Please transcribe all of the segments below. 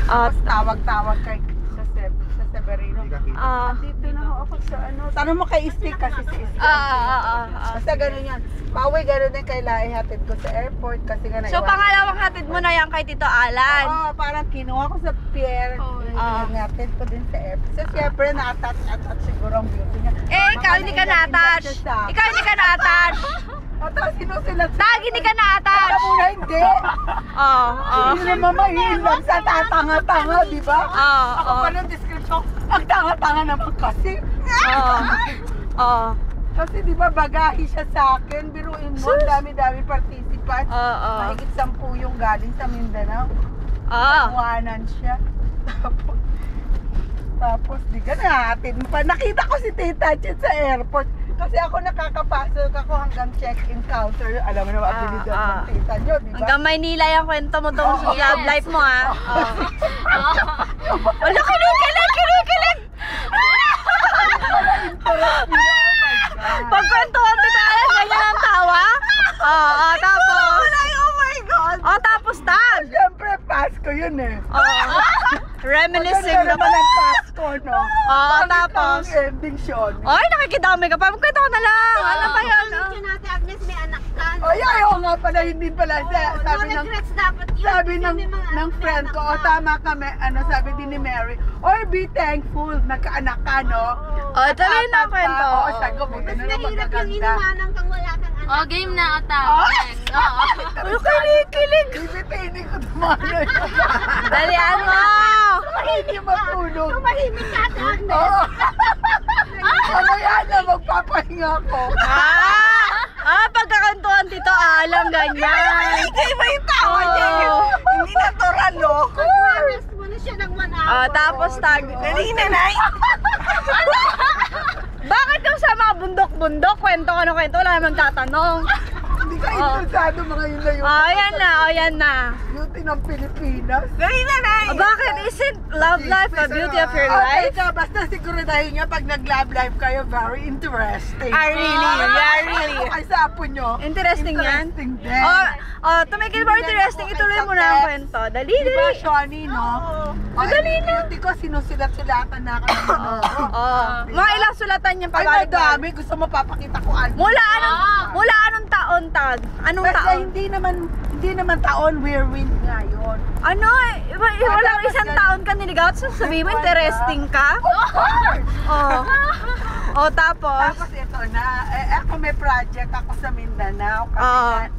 Tapos tawag-tawag kay sa Severino. Dito na ako sa ano. Tanong mo kay Isti kasi si Isti. Basta gano'n yan. Pauwi gano'n din kay Lai, hatid ko sa airport kasi nga naiwan. So pangalawang hatid mo na yan kay Tito Alan? Oo, parang kinuha ko sa pier. Hatid ko din sa airport. So siyempre na-attach siguro ang beauty niya. Ikaw hindi ka na-attach. Ikaw hindi ka na-attach. Tapos sinusilat. Tag, hindi ka na-attach. Alam mo na hindi. Hindi naman mahihilang sa tatanga-tanga, di ba? Ako pa ng description, ang tanga-tanga naman kasi. Kasi di ba bagahe siya sa akin, biruin mo, dami-dami participants. Mahigit 10 yung galing sa Mindanao. Iwanan siya. Tapos di ka natin pa. Nakita ko si Tita Chet sa airport. Kasi ako nakakapasok ako hanggang check-in counter. Alam mo naman, abilidad ng tita nyo, di ba? Hanggang Maynila yung kwento mo doon sa love life mo, ha? Wala, kilig! Pagkwentuhan kita, ganyan ang tawa? Tapos? Oh my God! Tapos tag! Siyempre, Pasko yun eh. Reminiscing naman ang Pasko, no? Tapos? Ang ending siya. Ay, nakikidami ka pa. Magkwento ko na lang. Ano ba yan? Natin, Agnes, may anak ka. Oo nga pala, hindi pala. Sabi no regrets dapat yun. Sabi ng friend ko, tama kami, sabi din ni Mary, or be thankful, nagkaanak ka, no? Tuloy na ang kwento. Oo, sago, buti na lang Mahirap yung magaganda. inumanang kang wala kang anak. Game na ata. Kilig! Ibitinin ko tumano yun. Dalian mo! Hindi matulog. Tumahimik ka, Agnes. Oo. Mamaya na, magpapahinga ko. Pagkakantuhan Tito Alam, ganyan. Hindi ba yung tawa niya? Hindi natural, no? Mag-rest mo na siya ng 1 hour. Tapos tag. Dali na, Nay. Bakit yung sa mga bundok-bundok, kwento ka ng kwento, wala namang tatanong. Hindi ka interesado mga yun na yun. Ayan na. Beauty ng Pilipinas. Dali na, Nay. Bakit isn't love life a beauty of your life? Teka, basta siguro dahil nyo, pag nag-love life kayo, very interesting. Really? Ay, sa apo nyo. Interesting yan? Interesting din. To make it more interesting, ituloy mo na ang kwento. Dali. Diba, Shani, no? Dali na. Beauty ko, sinusulat-sulatan na ako ng Mga ilang sulatan yung Ay, pabalik. madami. Gusto mo papakita ko ano. Mula anong taon tag? Anong Basta taon? hindi naman taon, whirlwind nga yun. Ano? Walang isang taon ka niligaw. So sabihin mo, interesting ka? Of course! Tapos? Tapos ito na, ako may project ako sa Mindanao kasi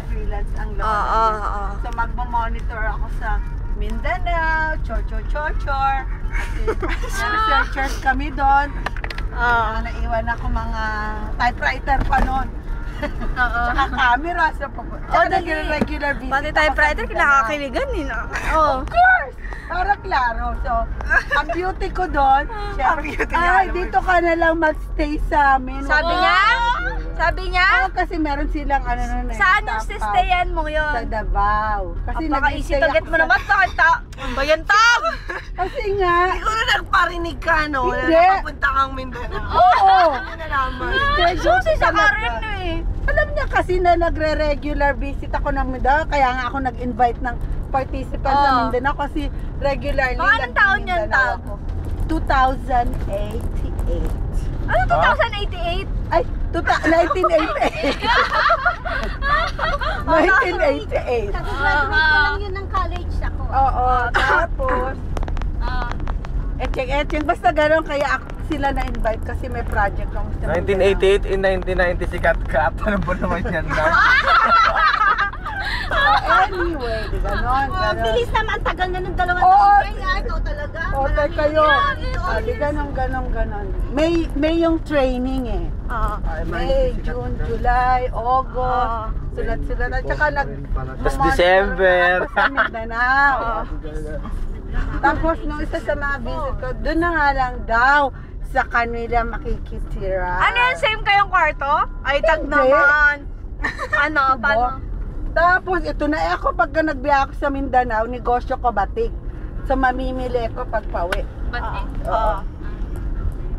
freelance ang loob. So magmo-monitor ako sa Mindanao, chor. Kasi researchers kami doon. Naiwan ako mga typewriter pa noon. Tsaka camera sa regular visit. Pati typewriter, nakakiligan eh. Of course! Para klaro. So, ang beauty ko doon, dito ka na lang magstay sa amin. Sabi niya? Kasi meron silang Saan yung stayan mo yun? Sa Davao. Kasi napaka-easy target mo naman. Bayan tag! Kasi nga, Siguro nagparinig ka, no? Hindi. Na napapunta kang Mindanao. oo. Ano na naman? Susi sa karin eh. Alam niya kasi na nagre-regular visit ako ng Mindanao, kaya nga ako nag-invite ng participants sa Mindanao kasi regularly Anong taon yan, Tag? 2088. Ano 2088? Ay, 1988. 1988. Graduate pa lang yun ng college ako. Oo, tapos etching, basta gano'n kaya sila na-invite kasi may project lang sa 1988 in 1990 si Kat Kat. Ano ba naman yan na? Anyway, di gano'n. Bilis naman, tagal na ng 2 taon. Kaya ito talaga. Ote kayo. Di gano'n. May yung training eh. May, June, July, August. Sulat-sulat. At saka Tapos December. Tapos sa Mindanao. Tapos nung isa sa mga visit ko, doon na nga lang daw sa kanila makikitira. Ano yan? Same kayong kwarto? Ay, tag Hindi. naman. Paano? Tapos ito na ako pagka nagbiya ako sa Mindanao, negosyo ko batik. So mamimili ko pag pauwi. Batik? Oo.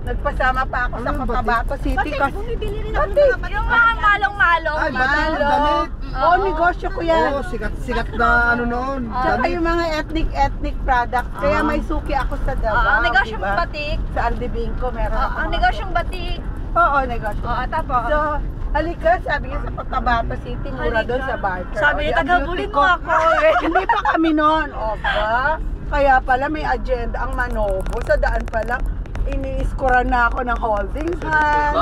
Nagpasama pa ako sa Cotabato City kasi Bumibili rin ako ng mga batik. Yung mga malong-malong. Ay, batik, Malo. damit. Oo, negosyo ko yan. Oo, sikat na ano noon. Tsaka Damit. yung mga ethnic product. Kaya may suki ako sa Davao. Ang negosyong diba? batik. Sa Aldibingco meron ako. Ang negosyong batik. Oo, negosyo. Tapos. So, halika, sabi niya sa Cotabato City, mura doon sa barter. Sabi niya, O, yan, taga-bulin beauty mo ko. ako. Hindi pa kami noon. O ba? Kaya pala may agenda ang Manobo. Sa daan pala, iniiskuran na ako ng holdings hand.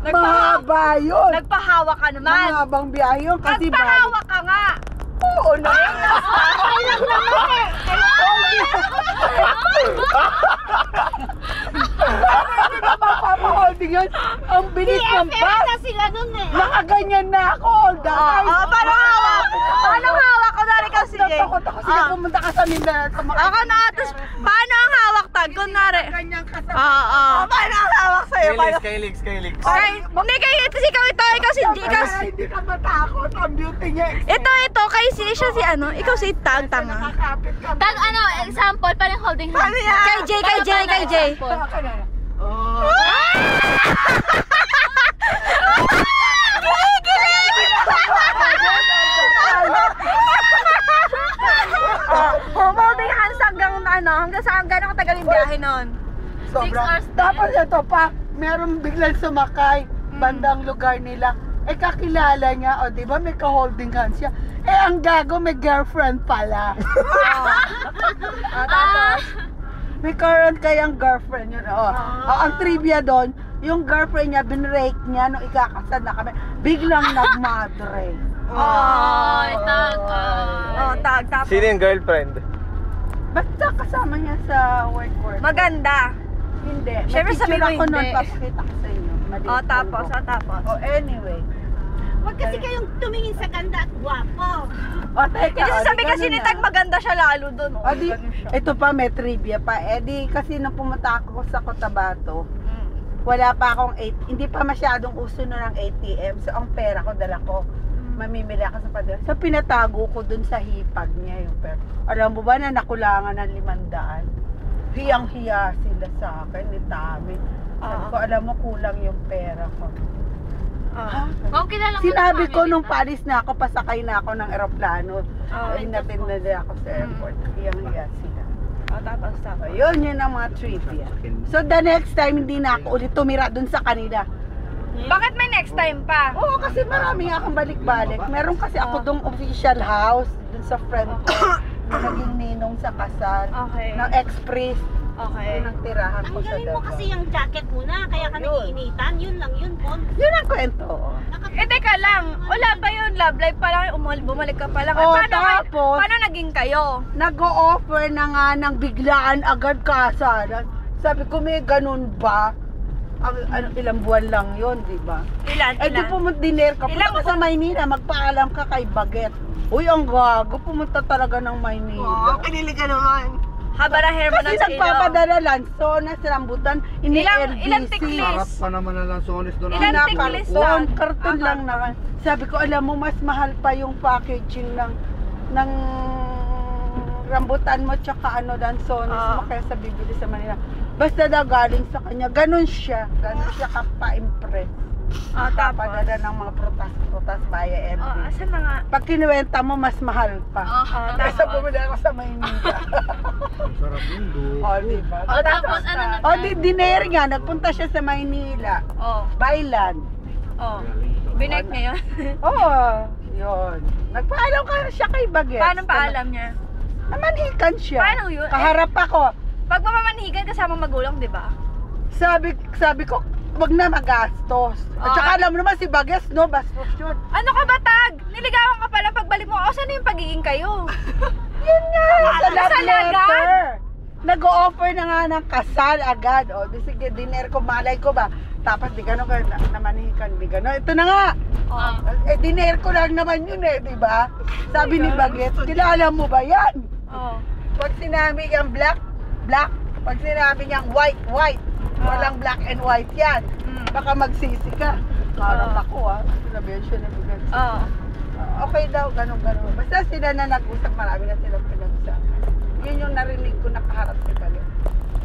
Mahaba yun. Nagpahawa ka naman. Mahabang biyahe yun kasi Nagpahawa ka nga. Oo na. Hindi na mapapa-holding yun. Ang bilis ng bus. na sila nun eh. Nakaganyan na ako all the time. Paano hawak? Paano hawak ko na ikaw si Jay? Takot ako. Sige, pumunta ka sa Mindanao. Ako na, tapos paano ang hawak tag? Kunwari. Ganyan ka sa... Paano ang hawak sa'yo? Skylix. Hindi kayo, ito ikaw si Jay. Kaya hindi ka matakot. Ang beauty niya. Ito, kay siya si ano, ikaw si Tag, tanga. Nakakapit ka. Tag ano, example, parang holding hands. Kay Jay. Oh. Holding hands hanggang saan gano'ng katagal yung biyahe nun? Sobra. Tapos ito pa, meron biglang sumakay, bandang lugar nila. Eh kakilala niya, o di ba may ka-holding hands siya. Eh ang gago may girlfriend pala. Tapos, may current kayang girlfriend yun. Ang trivia doon, yung girlfriend niya, binrake niya nung ikakasal na kami. Biglang nagmadre. Tag, tapos. Sino yung girlfriend? Basta kasama niya sa work. Maganda. Hindi. Siyempre sabi mo Napicture ako nun, hindi. papakita ko sa inyo. Maliit Tapos. Oh, anyway. Huwag kasi kayong tumingin sa ganda at gwapo. Teka. Kasi sabi di kasi ganun ni na. Tag maganda siya lalo doon. Ito pa may trivia pa. Kasi nung pumunta ako sa Cotabato, wala pa akong hindi pa masyadong uso na ng ATM. So ang pera ko dala ko. Mamimili ako sa padala. So pinatago ko dun sa hipag niya yung pera. Alam mo ba na nakulangan ng 500? Hiyang-hiya sila sa akin, ni Tami. Sabi ko, alam mo kulang yung pera ko. Wow, kilala mo Sinabi na ko family nung mo. palis na ako, pasakay na ako ng eroplano. Inatin na nila ako sa airport. Hiyang-hiya sila. Tapos. Yun ang mga trivia. So the next time, hindi na ako ulit tumira dun sa kanila. Bakit may next time pa? Oo, kasi marami nga akong balik-balik. Meron kasi ako dong official house dun sa friend ko. na naging ninong sa kasal. Okay. Ng ex-priest. Okay. Yun ang tirahan Ang ko sa galing mo Davao. kasi yung jacket muna, kaya ka Yun. naiinitan. Yun lang yun, Pon. Yun ang kwento. Teka lang. Wala pa yun. Love life pa lang. Bumalik ka pa lang. Tapos, Paano naging kayo? nag-o-offer na nga ng biglaan agad kasalan. Sabi ko, may ganun ba? Ilang buwan lang yun, di ba? Ilan? Eh di pumunta diner ka. Punta ka sa Maynila, magpaalam ka kay Baget. Uy, ang gago, pumunta talaga ng Maynila. Pinili ka naman. Haba na hair mo Kasi ng sa ilaw. nagpapadala Lanzones, Rambutan, Ilang ini-LBC. tiklis? Harap pa naman na lang sonis doon. Ilan tiklis lang? Karton lang naman. Sabi ko, alam mo, mas mahal pa yung packaging ng rambutan mo tsaka Lanzones mo kaysa bibili sa Manila. Basta daw galing sa kanya, ganun siya kapa-impress. Tapos. Padala ng mga prutas via LB. Asan na nga? Pag kinuwenta mo, mas mahal pa. Kaysa Tapos. bumili ako sa Maynila. Sarap yun doon. O, diba? Tapos, ano na? O, dinner nga, nagpunta siya sa Maynila. Bailan. Binek niya yun. Oo, yun. Nagpaalam ka siya kay Baget. Paano paalam niya? Namanhikan siya. Paano yun? Kaharap ako. Pag mamamanhigan kasama magulang, di ba? Sabi ko, wag na magastos. At saka alam mo naman si Baget, no, bastos yun. Ano ka ba, Tag? Niligawan ka pala pagbalik mo. O, saan na yung pagiging kayo? Yun nga, sa love Kasal agad? letter. Nag-o-offer na nga ng kasal agad. O, di sige, dinner ko, malay ko ba? Tapos di gano'n ka namanhikan, di gano'n. Ito na nga. Dinner ko lang naman yun di ba? Sabi ni Baget, kilala mo ba yan? Pag sinabi niyang black. Pag sinabi niyang white. Walang black and white yan. Baka magsisi ka. Parang ako sinabihan siya na Baget. Okay daw, ganun. Basta sila na nag-usap, marami na silang pinag-usap. Yun yung narinig ko nakaharap si Baget.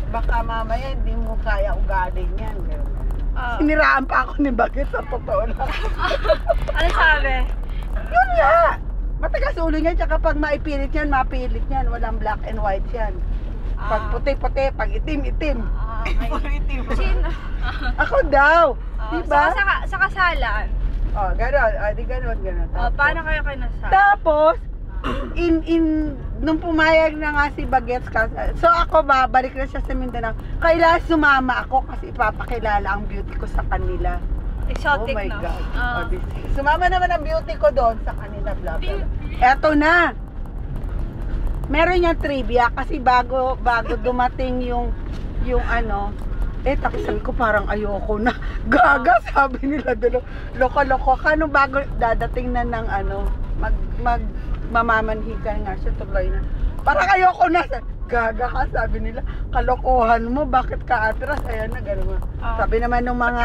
baka mamaya hindi mo kaya ugaling yan. Ganun. Oh. Siniraan pa ako ni Bagets sa totoo lang. Ano sabi? Yun nga! Matagas ulo niya, tsaka pag maipilit yan, mapilit yan. Walang black and white yan. Pag puti-puti, pag itim-itim. Sino? Ako daw! Diba? Sa kasalan. Oh, gano'n. Di gano'n. Paano kayo kinasal? Tapos, nung pumayag na nga si Bagets so ako babalik na siya sa Mindanao. Kailangan sumama ako kasi ipapakilala ang beauty ko sa kanila. Exotic, oh my no? God. Sumama naman ang beauty ko doon sa kanila, blah, blah. Eto na. Meron niyang trivia kasi bago dumating yung ano, tapos sabi ko parang ayoko na. Gaga, sabi nila doon. Loko-loko. Kano bago dadating na ng ano, mamamanhikan nga siya, tuloy na. Parang ayoko na. Gaga ka, sabi nila. Kalokohan mo, bakit ka atras? Ayan na, gano'n. Sabi naman ng mga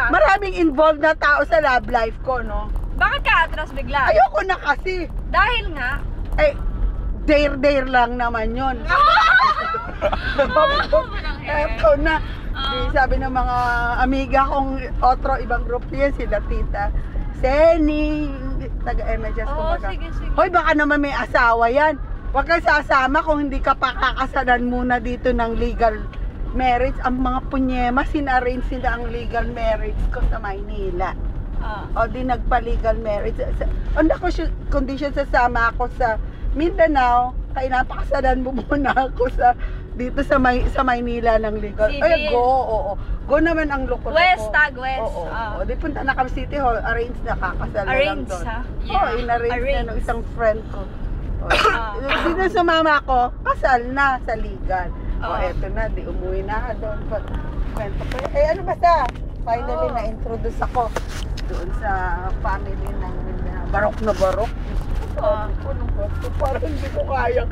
maraming involved na tao sa love life ko, no? Bakit ka atras bigla? Ayoko na kasi. Dahil nga, Dare lang naman yun. Eto na. Sabi ng mga amiga kong otro, ibang group yan, sila Tita Seni, taga-MHS kumbaga. Sige. Hoy, baka naman may asawa yan. Huwag kang sasama kung hindi ka pakakasalan muna dito ng legal marriage. Ang mga punyema, sinarrange sila ang legal marriage ko sa Maynila. O di nagpa-legal marriage. Under condition sasama ako sa Mindanao, kaya napakasalan mo muna ako dito sa Maynila ng legal. Ay, go, Go naman ang loko. West. Oo. Di punta na kami City Hall, arrange na kakasal na lang Arrange, doon. ha? In-arrange na ng isang friend ko. Dito sumama ako, kasal na sa legal. Eto na, di umuwi na doon. Kwento ko. Ano basta? Finally na-introduce ako doon sa family ng barok na barok. Parang hindi ko kaya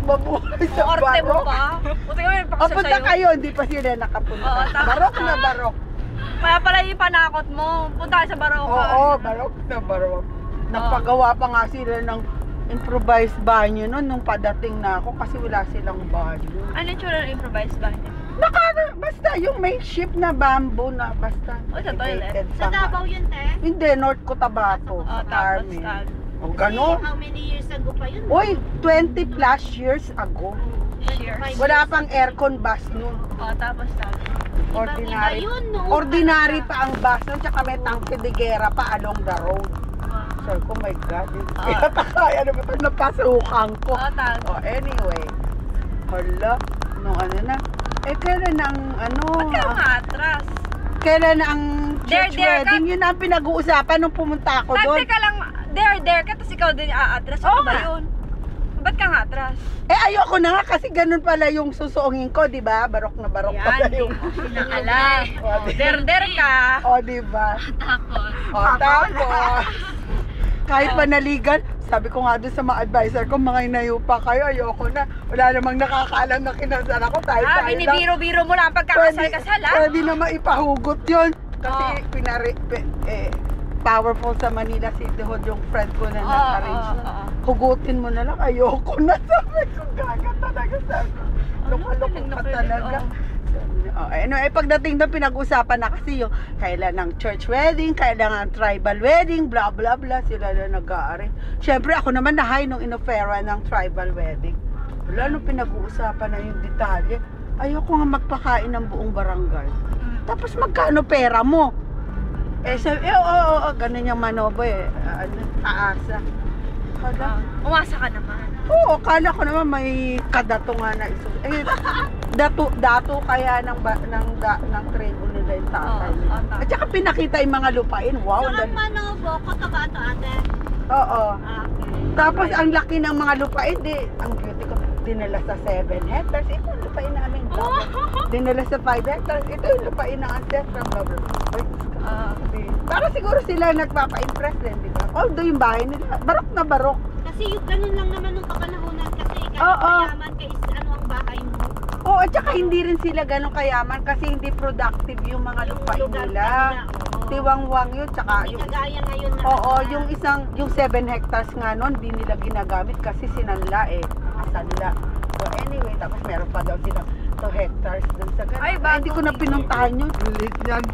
mabuhay sa orte mo barok. pa? Buti ko yung paksa Punta sa'yo. kayo, hindi pa sila nakapunta. Tama Barok ka. na barok. Kaya pala yung panakot mo. Punta ka sa Baroka. Oo, barok na barok. Nagpagawa pa nga sila ng improvised banyo noon nung padating na ako kasi wala silang banyo. Ano yung tsura ng improvised ba? Basta yung makeshift na bamboo na basta. Sa toilet? elevated Sa pa nga. Davao yun, te? Hindi, North Cotabato. Tapos Carmen. tag. O gano'n. How many years ago pa yun? Uy, 20 plus years ago. Cheers. Wala pang aircon bus noon. Tapos tag. Ordinary. Iba yun, noon Ordinary pa pa ang bus noon, tsaka may tangke de guerra pa along the road. Sabi ko, my God. Kaya na ba ito? Napasukan ko. Tag. Anyway. Hala. Nung ano na. Kailan ang ano? Ba't ka matras? Kailan ang church Dare ka? wedding? Yun ang pinag-uusapan nung pumunta ako doon. Tag ka lang. Dare ka, tapos ikaw din aatras. Oo Ano ba nga. yun? Ba't ka atras? Ayoko na nga kasi ganun pala yung susuongin ko, di ba? Barok na barok pala yung... Sinakala. Dare ka. O, di ba? Tapos. Kahit panaligan, sabi ko nga doon sa mga advisor ko, mga inayo pa kayo, ayoko na. Wala namang nakakaalam na kinasal ako. Tayo lang. Binibiro-biro mo lang pagkakasal-kasal, Pwede na maipahugot yun. Kasi powerful sa Manila City Hall yung friend ko na nag-arrange na. Hugutin mo na lang, ayoko na. Sabi ko, gaga talaga. Sabi ko, lumalukot ka talaga. Pagdating doon, pinag-usapan na kasi yung kailan ng church wedding, kailan ng tribal wedding, blah blah blah, sila na nag-aari. Siyempre ako naman nahay nung inofera ng tribal wedding. Wala nung pinag-uusapan na yung detalye. Ayoko nga magpakain ng buong barangay. Tapos magkano pera mo? Sabi, ganun yung manobo taasa. Umasa ka naman. Oo, kala ko naman may kadato nga na iso. Dato kaya ng train nila yung tatay. At saka pinakita yung mga lupain. Wow, So, ang Manobo, Cotabato, ate? oo. Okay. Tapos ang laki ng mga lupain, ang beauty ko, dinala sa 7 hectares. Ito yung lupain namin. Dinala sa 5 hectares. Ito yung lupain ng ancestral. Para siguro sila nagpapa-impress din, di ba? Although yung bahay nila, barok na barok. Kasi yung ganun lang naman nung kapanahonan kasi kahit Oo. mayaman ka is ano ang bahay mo. Oo, at saka hindi rin sila ganun kayaman kasi hindi productive yung mga lupain lugar nila. oo. Tiwangwang yun, tsaka Hindi yung... kagaya ngayon na. Oo, yung 7 hectares nga nun, di nila ginagamit kasi sinanla Sanla. So anyway, tapos meron pa daw silang 2 hectares dun sa ganun. Ay, bago. Hindi ko na pinuntahan yun. Ang liit niyan.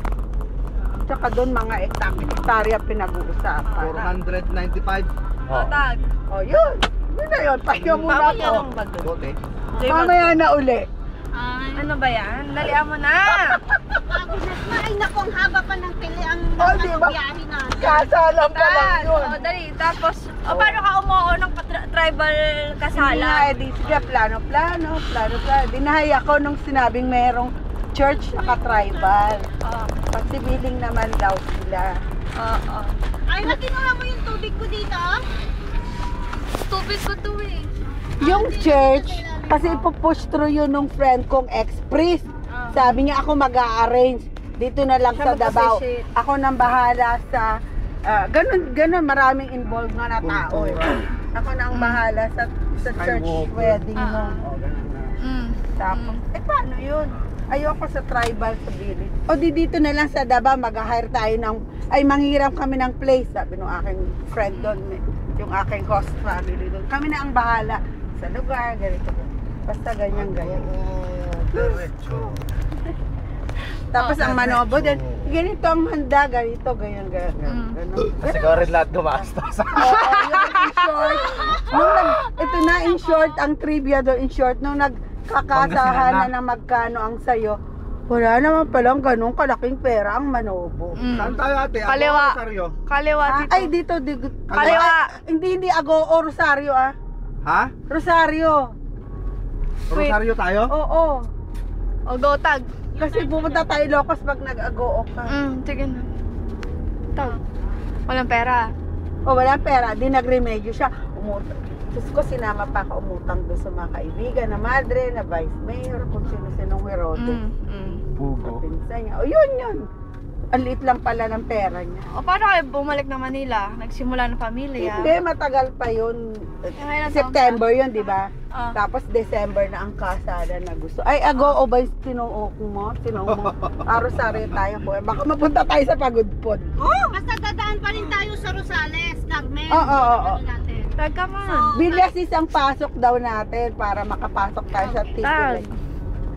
Tsaka doon mga hektarya pinag-uusapan. 495. Oh. Tag. Oh, yun. Yun na yun. Pahinga muna ako. Bote. Mamaya na uli. Ano ba yan? Dalian mo na! Bago na. Ay, naku, ang haba pa ng pili ang Oh, di ba? biyahe natin. Kasalan pa lang Tag. yun. O, dali. Tapos, paano ka umuo ng tribal Hindi nga, kasala? di sige, plano. Dinahay ako nung sinabing merong church naka-tribal. Oo. Kasi billing naman daw sila. Oo. Ay, nakinuha mo yung tubig ko dito. Tubig ko to eh. Yung church, kasi ipupush through yun nung friend kong ex-priest. Sabi niya ako mag-a-arrange. Dito na lang sa Davao. Ako nang bahala sa... ganun, maraming involved nga na tao eh. Ako nang bahala sa church Skywalker. wedding mo. Oh, ganun na. Tapos, paano yun? Ayoko sa tribal sa village. O dito na lang sa Davao, mag-hire tayo ng... Ay, manghiram kami ng place. Sabi nung aking friend doon, yung aking host family doon. Kami na ang bahala sa lugar, ganito. Basta ganyan. Diretso. Tapos ang manobo din, ganito ang handa, ganito, ganyan. Kasi ikaw rin lahat gumastos. Oo, yun, in short. Ito na, in short, ang trivia doon, in short, nung nagkakasahan na magkano ang sayo, wala naman palang ganun kalaking pera ang manobo. Saan tayo ate? Ako, Kaliwa. Rosario. Kaliwa dito. Ay, dito, Kaliwa. Ay, hindi, Agoo, Rosario Ha? Rosario. Rosario tayo? Oo. O, go tag. Kasi pumunta tayo Locos pag nag-Agoo ka. Sige na. Tag. Walang pera. O walang pera, di nagremedyo siya. Umutang. Diyos ko, sinama pa ako umutang doon sa mga kaibigan na madre, na vice mayor, kung sino-sinong herote. Pugo. Pinsan niya. O yun. Ang liit lang pala ng pera niya. O, paano kayo bumalik na Manila? Nagsimula ng pamilya? Hindi, matagal pa yun. Ngayon, September yun, di ba? Ah. Tapos December na ang kasada na gusto. Ay, Agoo ba yung tinuok mo? Rosario tayo po. Baka mapunta tayo sa Pagudpod. Basta dadaan pa rin tayo sa Rosales, Carmen. Oo. Ano natin? Tag ka man. Bilyasis ang pasok daw natin para makapasok tayo sa Tag. ticket.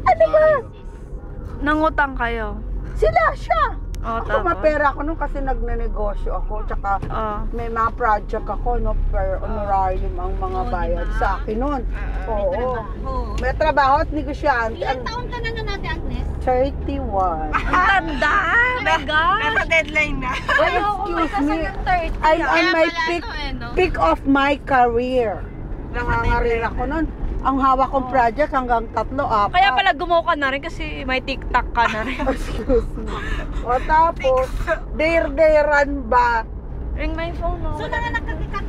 Ano ba? Nangutang kayo. Siya. O, Ako, mapera ako nung kasi nagnenegosyo ako. Tsaka may mga project ako, no, per honorarium ang mga bayad sa akin nun. Oo. May trabaho at negosyante. Ilang taon ka na natin, Agnes? 31. Ang tanda! My God! Nasa deadline na. Excuse me. I'm on my peak of my career. Nangangarir ako nun. Ang hawak kong project hanggang 3, 4. Kaya pala gumawa ka na rin kasi may TikTok ka na rin. Excuse me. O tapos, dare-darean ba? Ring my phone, no? So, nanganak ka ka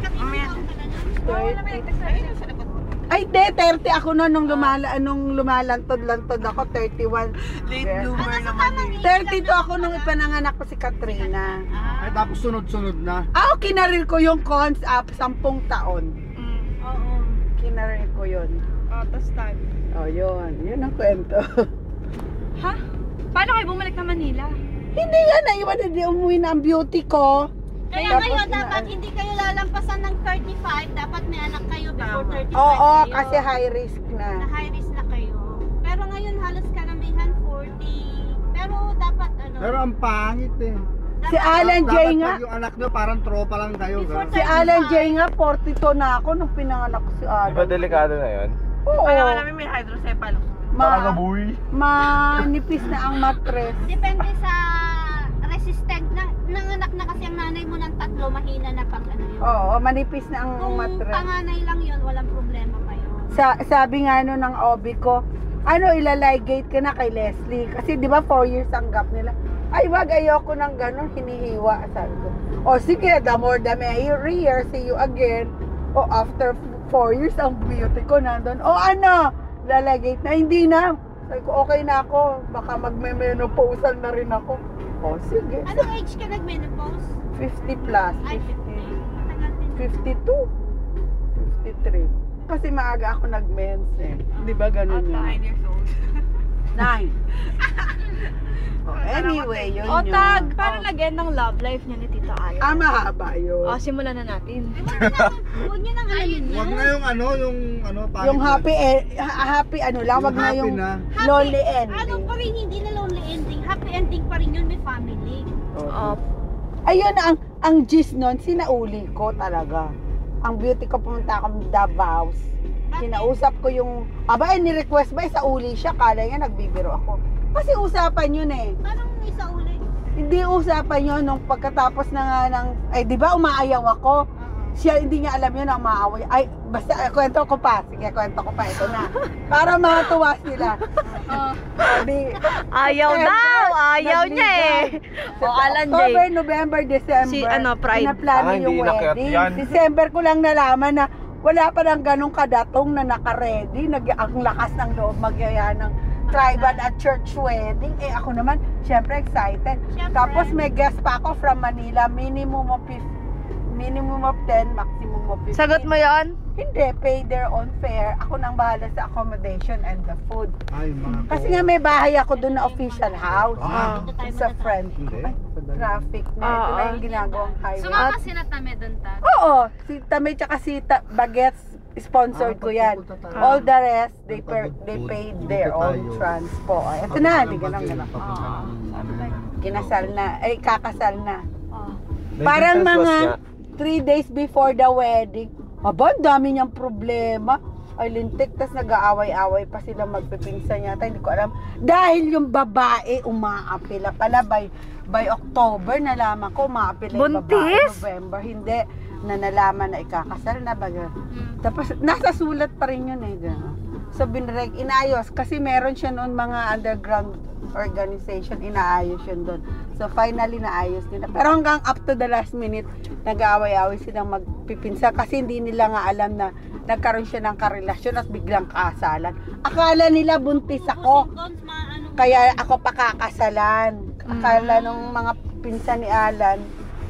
Ay, 30 ako noon nung lumalantod-lantod ako, 31. Late Yes. bloomer naman eh. 32 ako nung ipananganak ko si Katrina. Ay, tapos sunod-sunod na. Kinarir ko yung cons up 10 taon. Oo. Kinarir ko yun. Tapos tag. Yun ang kwento. Ha? Paano kayo bumalik na Manila? Hindi nga, naiwan, hindi umuwi na ang beauty ko. Kaya Tapos ngayon, dapat hindi kayo lalampasan ng 35. Dapat may anak kayo before 35 Oo, kayo. kasi high risk Na na. high risk na kayo. Pero ngayon, halos karamihan 40. Pero dapat ano... Pero ang pangit eh. Si Alan J Dapat nga, pag yung anak nyo, parang tropa lang kayo. Before Ganun. si Alan J nga, 42 na ako nung pinanganak ko si Di ba Alan. delikado na yun? Oo, Alam ka namin may hydrocephalus. Nakagabuy. manipis na ang mattress. Depende sa resistant na nanganak na kasi ang nanay mo ng 3, mahina na pag ano yun. Oo, manipis na ang Kung mattress. panganay lang yun, walang problema pa yun. Sabi nga no ng OB ko, ilaligate ka na kay Leslie. Kasi di ba 4 years ang gap nila. Ay wag, ayoko ng ganun, hinihiwa. Sabi ko, sige, the more the merrier, see you again. After 4 years, ang beauty ko nandun. Laligate na, hindi na. Sabi ko, okay na ako. Baka magme-menopausal na rin ako. Sige. Anong age ka nag-menopause? 50 plus. Ay, 50. Matagal din. 52. 53. Kasi maaga ako nag-mens eh. Di ba ganun yun? 9 years old. 9. Anyway, yun O, yun. Tag, paano nag-end ng love life niya ni Tita Ayo? Mahaba yun. O, simulan na natin. Huwag niyo nang alamin Wag yan. na yung pangit Yung na. happy ano lang, wag na happy yung na. lonely Ano ending. pa rin, hindi na lonely ending. Happy ending pa rin yun, may family. O, Ayun, ang gist nun, sinauli ko talaga. Ang beauty ko, pumunta akong Davao. Kinausap ko yung, ni-request ba, sa uli siya, kala niya nagbibiro ako. Kasi usapan yun eh. Parang isa uli. Hindi usapan yun nung pagkatapos na nga ng, di ba umaayaw ako? Siya, hindi niya alam yun ang maaway. Ay, basta, kwento ko pa. Sige, kwento ko pa. Ito na. Para matuwa sila. Sabi, ayaw daw! Ayaw niya eh! O, Alan J. October, November, December. Si, Pride. Pinaplano Hindi yung inakyat wedding. yan. December ko lang nalaman na wala pa ng ganong kadatong na naka-ready. Ang lakas ng loob magyaya ng tribal at church wedding. Ako naman, syempre excited. Syempre. Tapos may guest pa ako from Manila. Minimum of 10, maximum of 15. Sagot mo yon? Hindi, pay their own fare. Ako nang bahala sa accommodation and the food. Ay, mga Kasi nga may bahay ako doon na official house. Dito tayo Sa muna friend. Hindi. Ay, traffic na. Ito na yung ginagawang highway. Sumama si Natame doon, Tag. Oo, si Tamay tsaka si Bagets, sponsored ko yan. All the rest, they paid their own transport. Ito na, hindi ganun. Kinasal na, kakasal na. Parang mga 3 days before the wedding, ang dami niyang problema. Ay, lintik, tas nag-aaway-aaway pa sila magpipinsan yata, hindi ko alam. Dahil yung babae umaapila pala by October, nalaman ko umaapila yung babae. Buntis? November, hindi. Na nalaman na ikakasal na baga. Tapos, nasa sulat pa rin yun eh. Gano'n. So, inayos. Kasi meron siya noon mga underground organization, inaayos yun doon. So, finally, naayos nila. Pero hanggang up to the last minute, nag-aaway-aaway silang magpipinsa kasi hindi nila nga alam na nagkaroon siya ng karelasyon at biglang kasalan. Akala nila buntis ako. Kaya ako pakakasalan. Akala nung mga pinsan ni Alan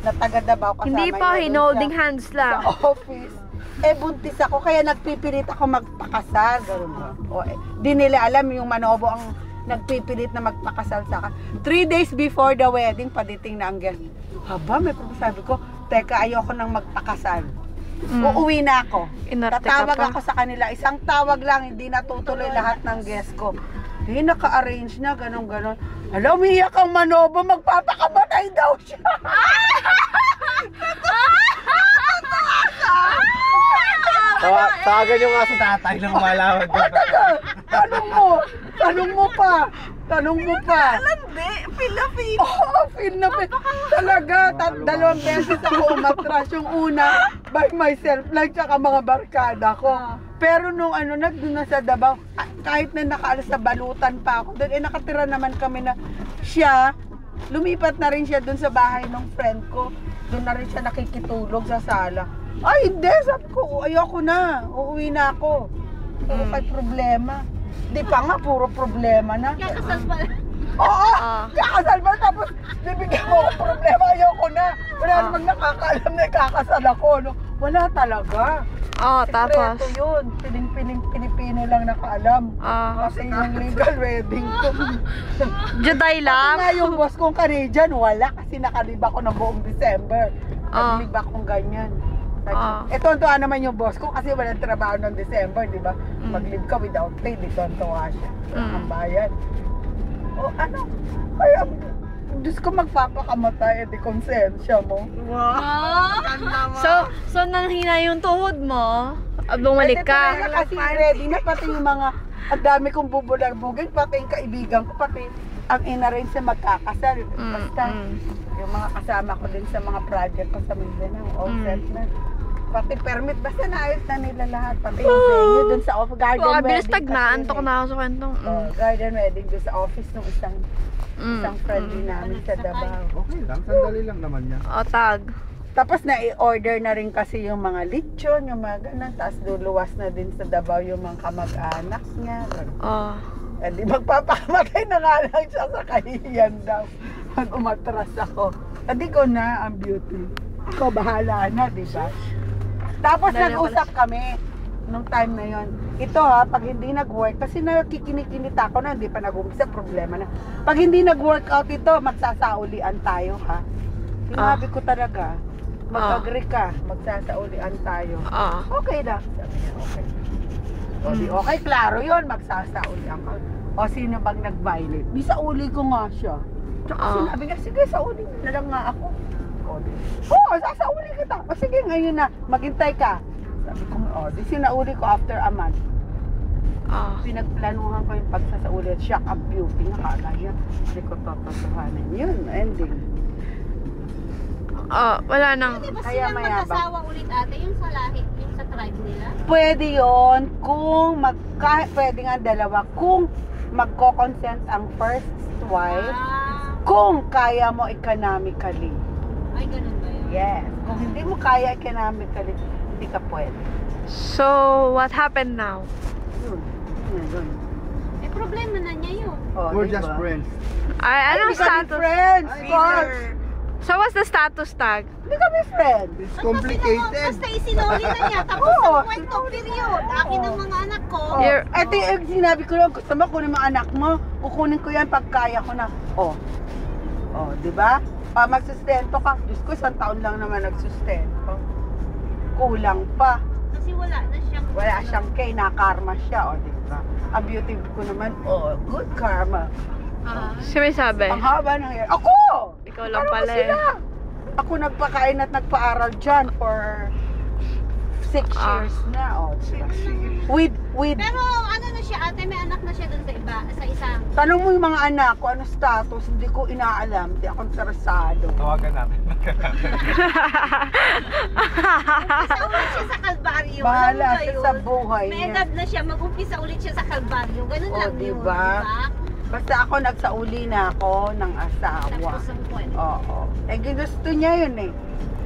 na taga Davao kasama Hindi pa, niya doon hinolding sa- hands lang. sa office. Buntis ako, kaya nagpipilit ako magpakasal. Ganun ba? Di nila alam yung Manobo ang nagpipilit na magpakasal sa akin. 3 days before the wedding, paditing na ang guest. May problema. Sabi ko, teka, ayoko nang magpakasal. Uuwi na ako. Inarte ka Tatawag pa. ako sa kanila. Isang tawag lang, hindi natutuloy lahat ng guest ko. Naka-arrange na, ganon. Alam, umiyak ang Manobo, magpapakamatay daw siya. Tawagan nyo nga si tatay nang malawag doon. Tanong mo pa. Hindi, feel. Oo, feel na feel. Talaga, 2 beses ako umatras. Yung una, by myself lang, tsaka mga barkada ko. Pero nung nandun na sa Davao, kahit na nakaalas sa balutan pa ako doon, nakatira naman kami na siya, lumipat na rin siya doon sa bahay ng friend ko. Doon na rin siya nakikitulog sa sala. Ay, hindi, sabi ko, ayoko na, uuwi na ako. Puro kay problema. Di pa nga, puro problema na. Kakasal pala. Oo, kakasal ba? Tapos, bibigyan mo ako problema, ayoko na. Wala namang nakakaalam na kakasal ako, no? Wala talaga. Tapos. Sekreto yun. Piling-piling Pilipino lang nakaalam. Kasi yung legal wedding ko. Juday Kasi lang. nga yung boss kong Canadian, wala. Kasi nakalib ako ng buong December. Nakalib akong ganyan. Tuwan-tuwa naman yung boss ko kasi walang trabaho ng December, di ba? Mag-leave ka without pay, di tuwan-tuwa siya. Ang bayan. Kaya, Diyos ko magpapakamatay, di konsensya mo. So nanghina yung tuhod mo, bumalik ka. Kasi ready na, pati yung mga, ang dami kong bubularbugin, pati yung kaibigan ko, pati ang in-arrange sa magkakasal. Basta, yung mga kasama ko din sa mga project ko sa Mindanao, all set na. Pati permit, basta naayos na nila lahat. Pati yung venue dun sa garden wedding. Bilis tag na, antok na ako sa kwentong. Garden wedding dun sa office ng isang friendly namin sa Davao. Okay lang, sandali lang naman yan. Tag. Tapos na-i-order na rin kasi yung mga lechon, yung mga ganun. Tapos luluwas na din sa Davao yung mga kamag-anak niya. Di magpapakamatay na nga lang siya sa kahihiyan daw. Pag umatras ako. Di ko na ang beauty. Ikaw bahala na, di ba? Tapos nag-usap kami. nung time na yon. Ito ha, pag hindi nag-work, kasi nakikinig-kinit ako na, hindi pa nag-umpisa, problema na. Pag hindi nag-workout ito, magsasaulian tayo ha. Sinabi ko talaga, mag-agree ka, magsasaulian tayo. Okay lang. Sabi niya, okay. O di okay, klaro yun, magsasaulian ka. O sino bang nag-violate? Di sauli ko nga siya. Tsaka sinabi niya, sige, sauli na lang nga ako. Oo, sasauli kita. O sige, ngayon na, maghintay ka. Sabi ko, di sinauli ko after a month. Pinagplanuhan ko yung pagsasauli at shock of beauty. Nakala niya, hindi ko papasuhanan. Yun, ending. Wala nang... Pwede ba Kaya silang mayabang. mag-asawa ulit ate, yung sa lahi, yung sa tribe nila? Pwede yon kung pwede nga dalawa, kung magko-consent ang first wife, kung kaya mo economically. Ay, ganun ba yun? Yes. Kung hindi mo kaya economically, hindi ka pwede. So, what happened now? Yun. Yun. Eh, problema na niya yun. Oh, We're diba? just friends. Ay, anong Hindi kami status? friends, Ay, course. So, what's the status tag? Hindi kami friends. It's complicated. Basta isinuli na niya, tapos Oo. ang kwento, period. Akin ang mga anak ko. Oh. You're- Ito yung sinabi ko lang, gusto mo kunin mga anak mo, kukunin ko yan pag kaya ko na. Di ba? Magsustento ka. Diyos ko, 1 taon lang naman nagsustento. Kulang pa. Kasi wala na siyang... Wala siyang kay, nakarma siya, di ba? Ang beauty ko naman, good karma. Siya may sabi. Ang haba ng hair. Ako! Ikaw lang Ano ba pala sila? Ako nagpakain at nagpaaral dyan for 6 years na. 6 years. With, Pero ano na siya ate, may anak na siya dun sa iba, sa isang... tanong mo yung mga anak ko, ano status, hindi ko inaalam, hindi ako interesado. Tawagan namin. Umpisa ulit siya sa Kalbaryo. Bahala Ano ba siya yun? sa buhay May niya. edad na siya, mag-umpisa ulit siya sa Kalbaryo. Ganun Oh, lang yun, diba? diba? Basta ako nagsauli na ako ng asawa. Tapos ang kwento. Oo. Eh, ginusto niya yun eh.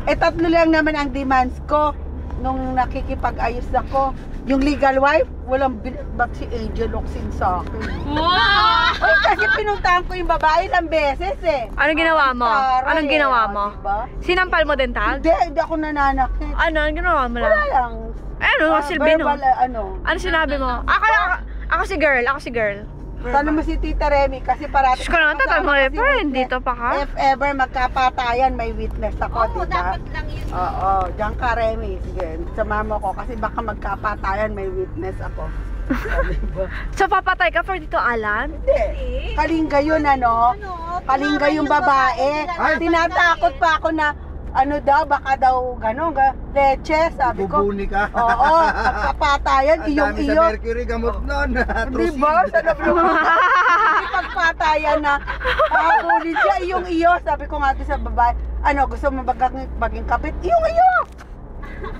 Eh, 3 lang naman ang demands ko nung nakikipag-ayos ako. Yung legal wife, walang ba't si Angel Locsin sa akin. Wow! Ay, kasi pinuntahan ko yung babae ilang beses eh. Anong ginawa mo? Taray, Anong ginawa mo? Diba? Sinampal mo din tag? Hindi ako nananakit. Anong ginawa mo Wala lang? lang. Ano, silbi no? Verbal, Ano sinabi mo? Ako si girl. Tanong mo si Tita Remy kasi parati. Diyos ko naman, tatanong mo kasi friend, witness. dito pa ka? If ever magkapatayan, may witness ako, Oo, diba? dapat lang yun. Oo, diyan ka Remy. Sige, sama mo ko kasi baka magkapatayan, may witness ako. Diba? So, papatay ka for dito, Alan? Hindi. Kalingga yun, ano? Kalingga yung babae. Ay, Tinatakot pa ako na, ano daw, baka daw, gano'n, leche, sabi ko. Bubuni ka. Oo, magkapatayan, Ang dami sa iyong-iyo. Mercury, gamot nun. Di ba? Sa pagpatayan na hahabulin siya, iyong-iyo. Sabi ko nga sa babae, ano, gusto mo maging kapit? Iyong-iyo!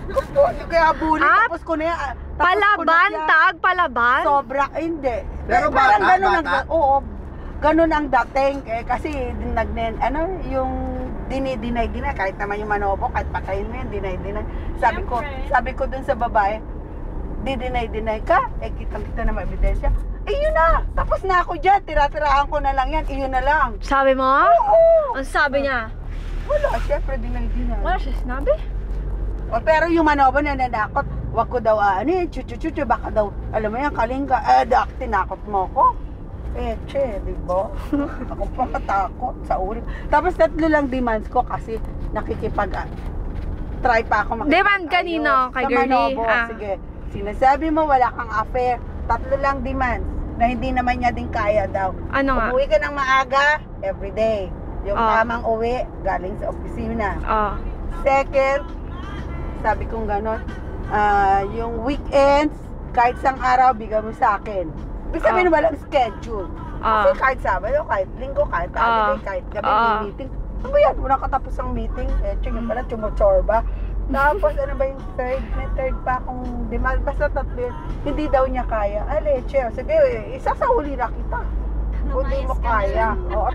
Gusto, kaya habulin, tapos ko na yan. Palaban, tag, palaban? Sobra, hindi. Pero Parang bata, ganun bata. Oo, ganun ang dating. Kasi, yung dinay kahit naman yung manobo, kahit patayin mo yun, dinay. Sabi ko dun sa babae, dinay ka, kitang-kita naman ebidensya. Yun na, tapos na ako dyan, tira-tirahan ko na lang yan, iyon na lang. Sabi mo? Oo! Ang sabi niya? Wala, syempre dinay. Wala siya sinabi? Pero yung manobo na nanakot, wag ko daw, chuchu, baka daw, alam mo yan, kalingga, tinakot mo ko. Di ba? Ako pa matakot sa uri. Tapos 3 lang demands ko kasi try pa ako makipag-ayos. Demand kanino? Kay Sa girlie? Manobo, sige. Sinasabi mo wala kang affair. 3 lang demands na hindi naman niya din kaya daw. Ano nga? Umuwi ka ng maaga, everyday. Yung Ah. tamang uwi, galing sa opisina. Oh. Second, sabi kong gano'n, yung weekends, kahit sang araw, bigyan mo sa akin. Ibig sabihin walang schedule. Kasi kahit Sabado, kahit Linggo, kahit holiday, kahit gabi may meeting. Ano ba yan? Walang katapos ang meeting. Yung pala, chumuchorba. Tapos ano ba yung third? May third pa akong demand. Basta 3 yun. Hindi daw niya kaya. Leche. Sige, isasauli na kita. Kung di mo kaya. Oo,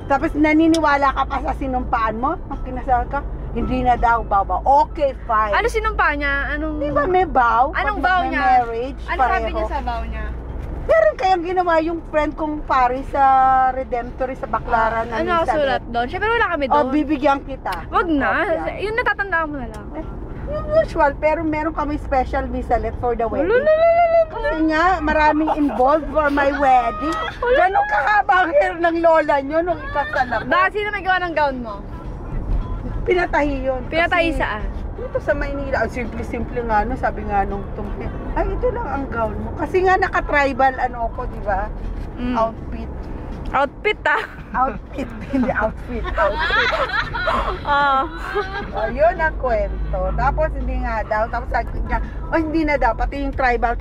tapos naniniwala ka pa sa sinumpaan mo? Nung kinasal ka? Hindi na daw, baba. Okay, fine. Ano sinumpa niya? Anong... Di ba may vow? Anong Pag vow may niya? marriage, Ano pareho. sabi niya sa vow niya? Meron kayang ginawa yung friend kong pari sa Redemptory sa Baclaran na Ano sulat doon? Siyempre wala kami doon. bibigyan kita. Wag na. Kopya. Yun natatandaan mo na lang. Yung usual, pero meron kami special visa for the wedding. Kasi nga, maraming involved for my wedding. Ganon kahaba ang hair ng lola nyo nung ikasal ako. Bakit sino may gawa ng gown mo? Pinatahi yun. Pinatahi Kasi saan? Dito sa Maynila. Ang simple-simple nga, no? Sabi nga nung tumpi, ay, ito lang ang gown mo. Kasi nga naka-tribal, ano ako, di ba? Outfit. Outfit Outfit, hindi outfit. Outfit. Oh, yun ang kwento. Tapos hindi nga daw. Tapos sabi niya, oh, hindi na daw. Pati yung tribal,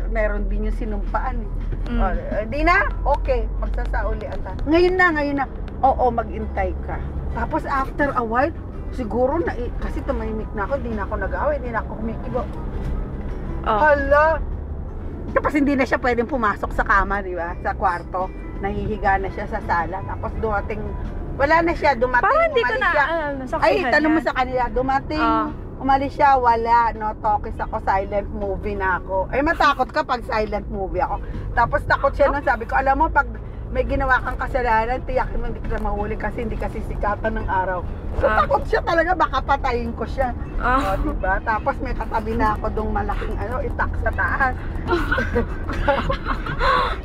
meron din yung sinumpaan. Oh, hindi na? Okay. Magsasaulian ta. Ngayon na. Oo, mag-intay ka. Tapos after a while, siguro na, kasi tumahimik na ako, hindi na ako nag-away, hindi na ako kumikibo. Hala! Tapos hindi na siya pwedeng pumasok sa kama, di ba? Sa kwarto. Nahihiga na siya sa sala. Tapos dumating, wala na siya, dumating, parang hindi ko umalis na, siya. nasaksihan Ay, tanong mo yan. sa kanila, dumating, umalis siya, wala, no, talkies ako, silent movie na ako. Ay, matakot ka pag silent movie ako. Tapos takot siya nun, sabi ko, alam mo, pag may ginawa kang kasalanan, tiyakin mo hindi ka na mahuli kasi hindi kasi sikatan ng araw. So, takot siya talaga, baka patayin ko siya. O, diba? Tapos may katabi na ako dong malaking, itak sa taas.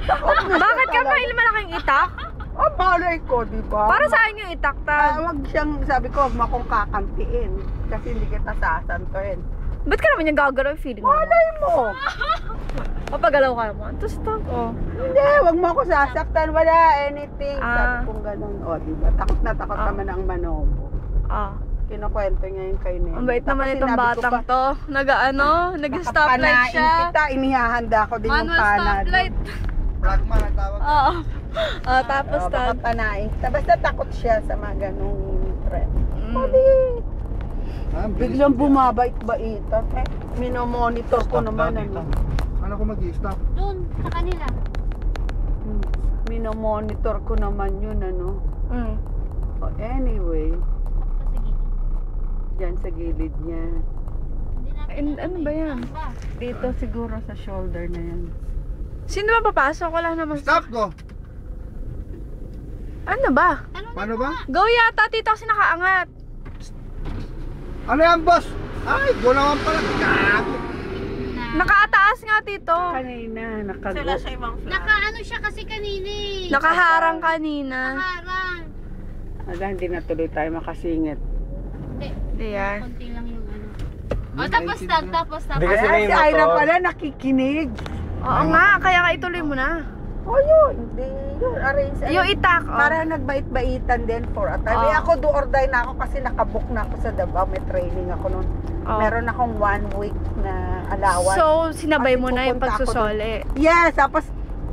Takot na siya Bakit ka talaga. may malaking itak? Oh, malay ko, diba? Para saan yung itak Wag siyang, sabi ko, wag mo akong kakampiin. Kasi hindi kita sasantuin. Ba't ka naman yung gagalaw yung feeling mo? Malay mo! Papagalaw ka naman. Tapos Hindi, wag mo ako sasaktan. Wala, anything. Sabi kong ganun. O, diba? Takot na takot naman ang manobo. Kinukwento niya yung kay Nene. Ang bait Tapos naman itong sinabi ko batang pa, to. Nag-stoplight "Kapanain siya. kita, inihahanda ko din yung Manual pana. stoplight. Pragma ang tawag. Oo. Tapos Kapanain kita. Basta takot siya sa mga ganung trend. O, Mm. di. Ah, bilis Biglang mo yan. bumabait-baitan. Minomonitor ko Stop naman. daw dito. Ano. Ano ko mag-i-stop? Doon, sa kanila. Minomonitor ko naman yun, ano. Mm. Oh, anyway, Sige. dyan sa gilid niya. Hindi natin Ano ba yan? Ano ba? Dito siguro sa shoulder na yan. Sino ba papasok? Wala naman. Stop ko! Ano ba? Paano ba? Go yata, tito, kasi nakaangat. Ano yan, boss? Ay, go naman pala. Gago. Nakaataas nga, tito. Kanina, Sila sa ibang flat. Nakaano siya kasi kanini. Nakaharang kanina. Nakaharang. Ala, hindi na tuloy tayo makasingit. Hindi. Ayan. Konti lang yung ano. O, tapos tag. Hindi kasi Ay, may si Ira motor. pala nakikinig. Oo nga, kaya nga ituloy mo na. Oh, yun. Hindi, yun. Arrange. Yung itak, Para nagbait-baitan din for a time. Oh. Ako do or die na ako kasi nakabook na ako sa Davao. May training ako noon. Oh. Meron akong 1 week na allowance. So, sinabay Kasi mo na yung pupunta ako pagsusoli. Yes, tapos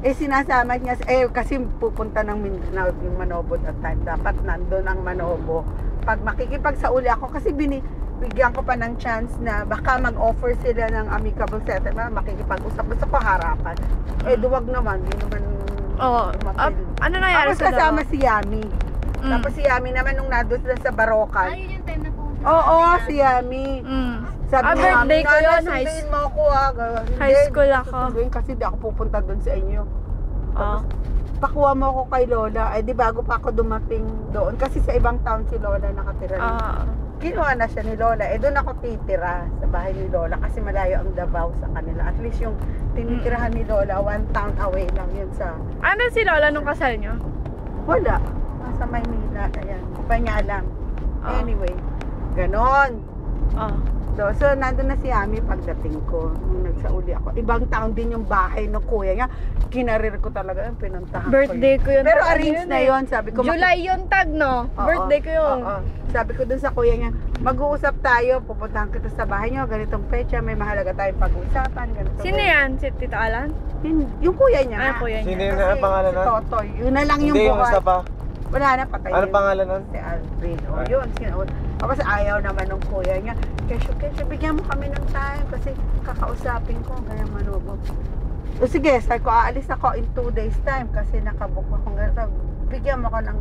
sinasama niya, kasi pupunta ng Mindanao yung Manobo at time. Dapat nandun ang Manobo. Pag makikipagsauli ako, kasi bigyan ko pa ng chance na baka mag-offer sila ng amicable settlement, makikipag-usap. Gusto ko harapan. Duwag naman, hindi naman Oo. mapil. Ano nangyari Tapos sa kasama dalawa? si Yami. Tapos si Yami naman nung nandun sila sa Barokan. Ayun yung time na pumunta. Oo, si Yami. Mm. Sabi ni Birthday Mami, ko yun, "Nana, high sunduin mo ako ha." Hindi, high school hindi ko ako. susunduin kasi di ako pupunta doon sa inyo. Oh. Pakuha mo ako kay Lola. Di bago pa ako dumating doon. Kasi sa ibang town si Lola nakatira. Kinuha na siya ni Lola. Doon ako titira sa bahay ni Lola. Kasi malayo ang Davao sa kanila. At least yung tinitirahan ni Lola, 1 town away lang yun sa... Ano si Lola nung kasal nyo? Wala. Nasa Maynila. Ayan. Pa niya alam. Ah. Anyway. Ganon. Oh. So, nandun na si Ami pagdating ko. Nung nagsauli ako. Ibang town din yung bahay ng kuya niya. Kinarir ko talaga yung pinuntahan Birthday ko yun. Pero Ano arrange yun na eh? yon, sabi ko. July yun tag, no? Oo, Birthday ko yun. oo. Sabi ko dun sa kuya niya, mag-uusap tayo, pupuntahan kita sa bahay niyo, ganitong petsa, may mahalaga tayong pag-uusapan, ganito. Sino yan? Si Tita Alan? Yung kuya niya. Ah, nga. kuya Sino niya. yung Kasi pangalan si nun? Totoy. Yun na lang yung Hindi yung buhay. isa pa. Wala na, patay. Ano yun. pangalan nun? Si Alvin. O yun. Tapos ayaw naman ng kuya niya. Kesyo, bigyan mo kami ng time kasi kakausapin ko. Kaya manobo. O sige, sabi ko, aalis ako in 2 days time kasi nakabook ako. Bigyan mo ko ng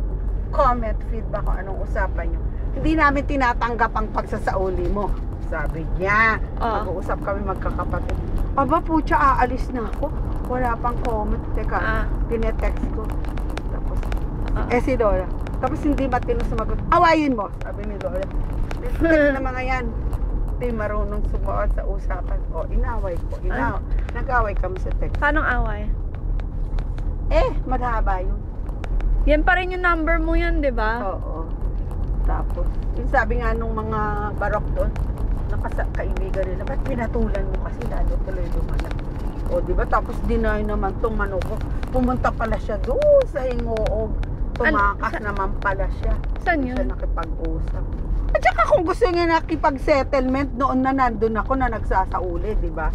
comment, feedback kung anong usapan niyo. Hindi namin tinatanggap ang pagsasauli mo. Sabi niya. Mag-uusap kami magkakapatid. Aba, pucha, aalis na ako. Wala pang comment. Teka, tinetext ko. Tapos, si Lola. Tapos hindi matino sumagot. Awayin mo, sabi ni Lola. Respect na mga yan. hindi marunong sumuot sa usapan ko. Inaway ko. Nag-away kami sa text. Paano away? Madhaba yun. Yan pa rin yung number mo yan, di ba? Oo. Tapos, yung sabi nga nung mga barok doon, kaibigan nila, ba't pinatulan mo kasi lalo tuloy lumalaki? O, di ba? Tapos deny naman tong Manobo. Pumunta pala siya doon sa Hingoog. Tumakas naman pala siya. Saan Hindi yun? siya nakipag-usap. At saka kung gusto niya nakipag-settlement, noon na nandun ako na nagsasauli, di ba?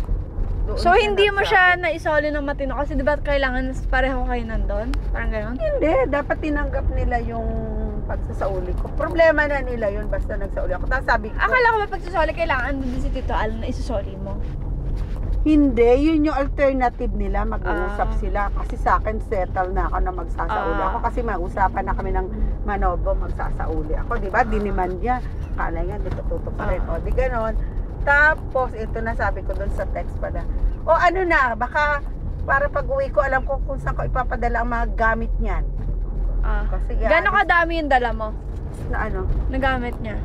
Doon So, siya hindi mo siya nagsabi. naisoli ng matino kasi di ba kailangan pareho kayo nandun? Parang gano'n? Hindi, dapat tinanggap nila yung pagsasauli ko. Problema na nila yun basta nagsauli ako. Tapos sabi ko, Akala ko ba pagsusoli kailangan doon si Tito Al na isusoli mo? hindi, yun yung alternative nila, mag-uusap sila. Kasi sa akin, settle na ako na magsasauli ako. Kasi mausapan na kami ng Manobo, magsasauli ako. Di ba? Diniman niya. Kala niya, di tututo pa rin. O, di ganon. Tapos, ito na sabi ko doon sa text pala. O, ano na, baka para pag uwi ko, alam ko kung saan ko ipapadala ang mga gamit niyan. Kasi Gano'ng kadami yung dala mo? na ano? Nagamit niya?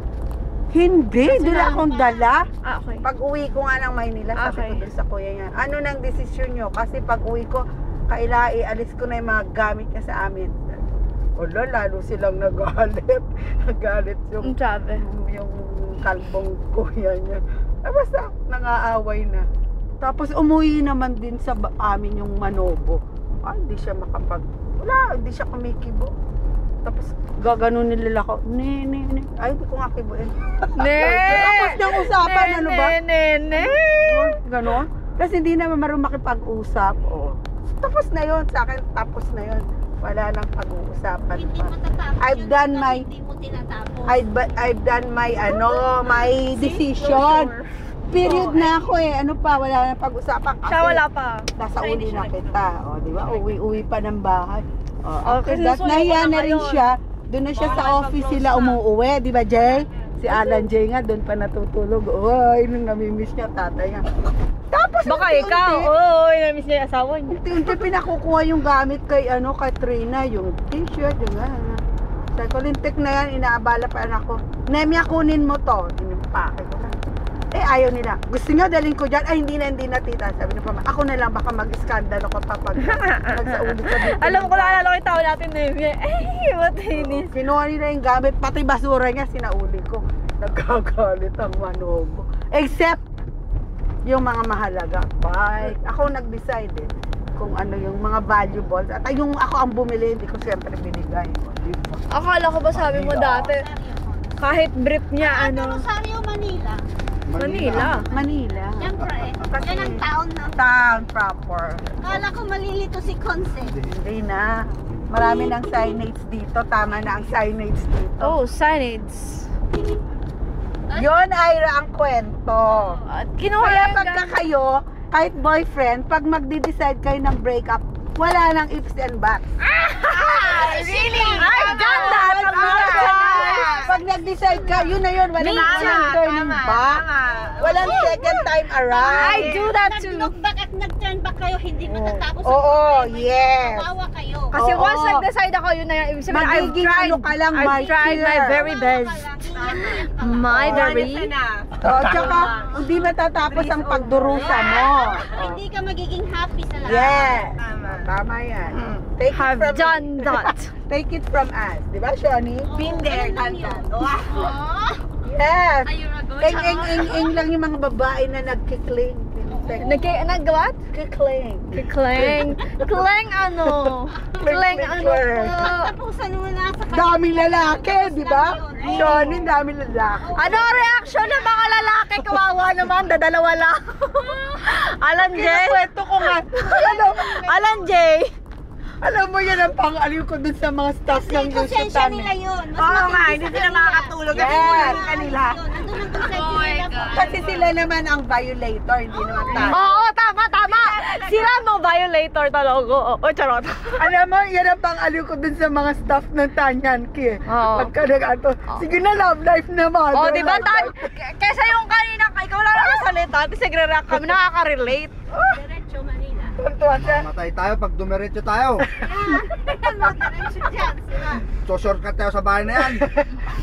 Hindi, dala akong dala. Okay. Pag uwi ko nga ng Maynila, sabi Okay. ko dun sa kuya niya, ano nang desisyon nyo? Kasi pag uwi ko, ialis ko na yung mga gamit niya sa amin. Wala, lalo silang nagalit. Nagalit yung, Ang sabi. yung kalbong kuya niya. Basta, nangaaway na. Tapos umuwi naman din sa amin yung Manobo. Hindi siya wala, hindi siya kumikibo. Tapos gaganon nila ako. Ne. Ay, hindi ko nga kibuin. Tapos ng usapan, ano ba? Ne. Ganon. Tapos hindi naman marunong makipag-usap. Tapos na yun, sa akin, tapos na yun. Wala nang pag-uusapan Hindi pa. mo tatapos I've yun done hanggang my- hindi mo tinatapos. I've done my decision. Period na ako Ano pa, wala na pag-usapan. Kasi Siya wala pa. nasa uli na kita. Di ba? Uwi pa ng bahay. Okay, That susunod nahiya ko na na rin ngayon. siya. Doon na siya sa office sila umuuwi. Di ba, Jay? Si Alan Jay nga, doon pa natutulog. Uy, nung namimiss niya, tatay niya. Tapos, Baka ikaw, namiss niya yung asawa niya. unti-unti pinakukuha yung gamit kay Trina, yung t-shirt, yung Sabi ko, lintik na yan, inaabala pa anak ko. Nemya, kunin mo to. Inimpake ko lang. Ayaw nila. Gusto nyo, dalhin ko dyan. Ay, hindi na tita. Sabi na pa, ako na lang, baka mag-skandalo ka pa pag nagsauli ka dito. Alam ko, naalala ko yung tao natin na yun. What inis. Kinuha nila yung gamit, pati basura niya, sinauli ko. Nagkagalit ang Manobo. Except, yung mga mahalaga. Bye. Ako nag-decide kung ano yung mga valuables. At yung ako ang bumili, hindi ko siyempre binigay. Akala ko ba sabi mo dati, kahit brief niya, Rosario, Manila. Manila. Siyempre, yan ang taon na. Town proper. Kala ko malilito si Conce. Hindi na. Marami ng signage dito. Tama na ang signage dito. Oh, signage. Yun ay ang kwento. At kinuha Kaya yung pagka kayo, kahit boyfriend, pag magde-decide kayo ng breakup, wala nang ifs and buts. Really? I've done that! Pag nag-decide ka, yun na yun. Walang turning back. Walang second time around. I do that too. Nag-look back at nag-turn back kayo, hindi matatapos ang Oo, problema. yes. Kawawa kayo. Kasi Oo. once nag-decide ako, yun na yan. Ibig sabihin, Magiging ano ka lang, I've tried my martyr. very best. My very... Tsaka, hindi matatapos ang pagdurusa mo. Hindi ka magiging happy sa lahat. Yes. Tama yan. Take it Have from done that. Take it from us. Di ba, Shoni? Been there, done that. Yes. Ayun na go. Eng lang yung mga babae na nagkikling. Nag-what? Kikling. Clang. Clang ano? Clang ano? Tapusan mo na sa Daming lalaki, di ba? Ayun. Shoni, daming lalaki. Ano ang reaction ng mga lalaki? Kawawa naman, dadalawa lang. Alan J. Kinukwento ko nga. Alan J. Alam mo yan ang pang-aliw ko dun sa mga staff ng konsensya Yusutan. nila yun. Oo nga, hindi sila makakatulog kasi kulang kanila. Nandun ang konsensya nila. Kasi sila naman ang violator, hindi naman tayo. Oo, tama. Sila mo violator talaga. O, charot. Alam mo, yan ang pang-aliw ko dun sa mga staff ng Tanyan Ki. Oo. Pagka nag-ato, sige na, love life naman. O, di ba? Love life. Kesa yung kanina, ikaw lang nakasalita, tapos nagre-react kami, nakaka-relate. Diretso Manila. Tuntuan siya. Matay tayo pag dumiretso tayo. Diretso dyan. Sila. So shortcut tayo sa bahay na yan.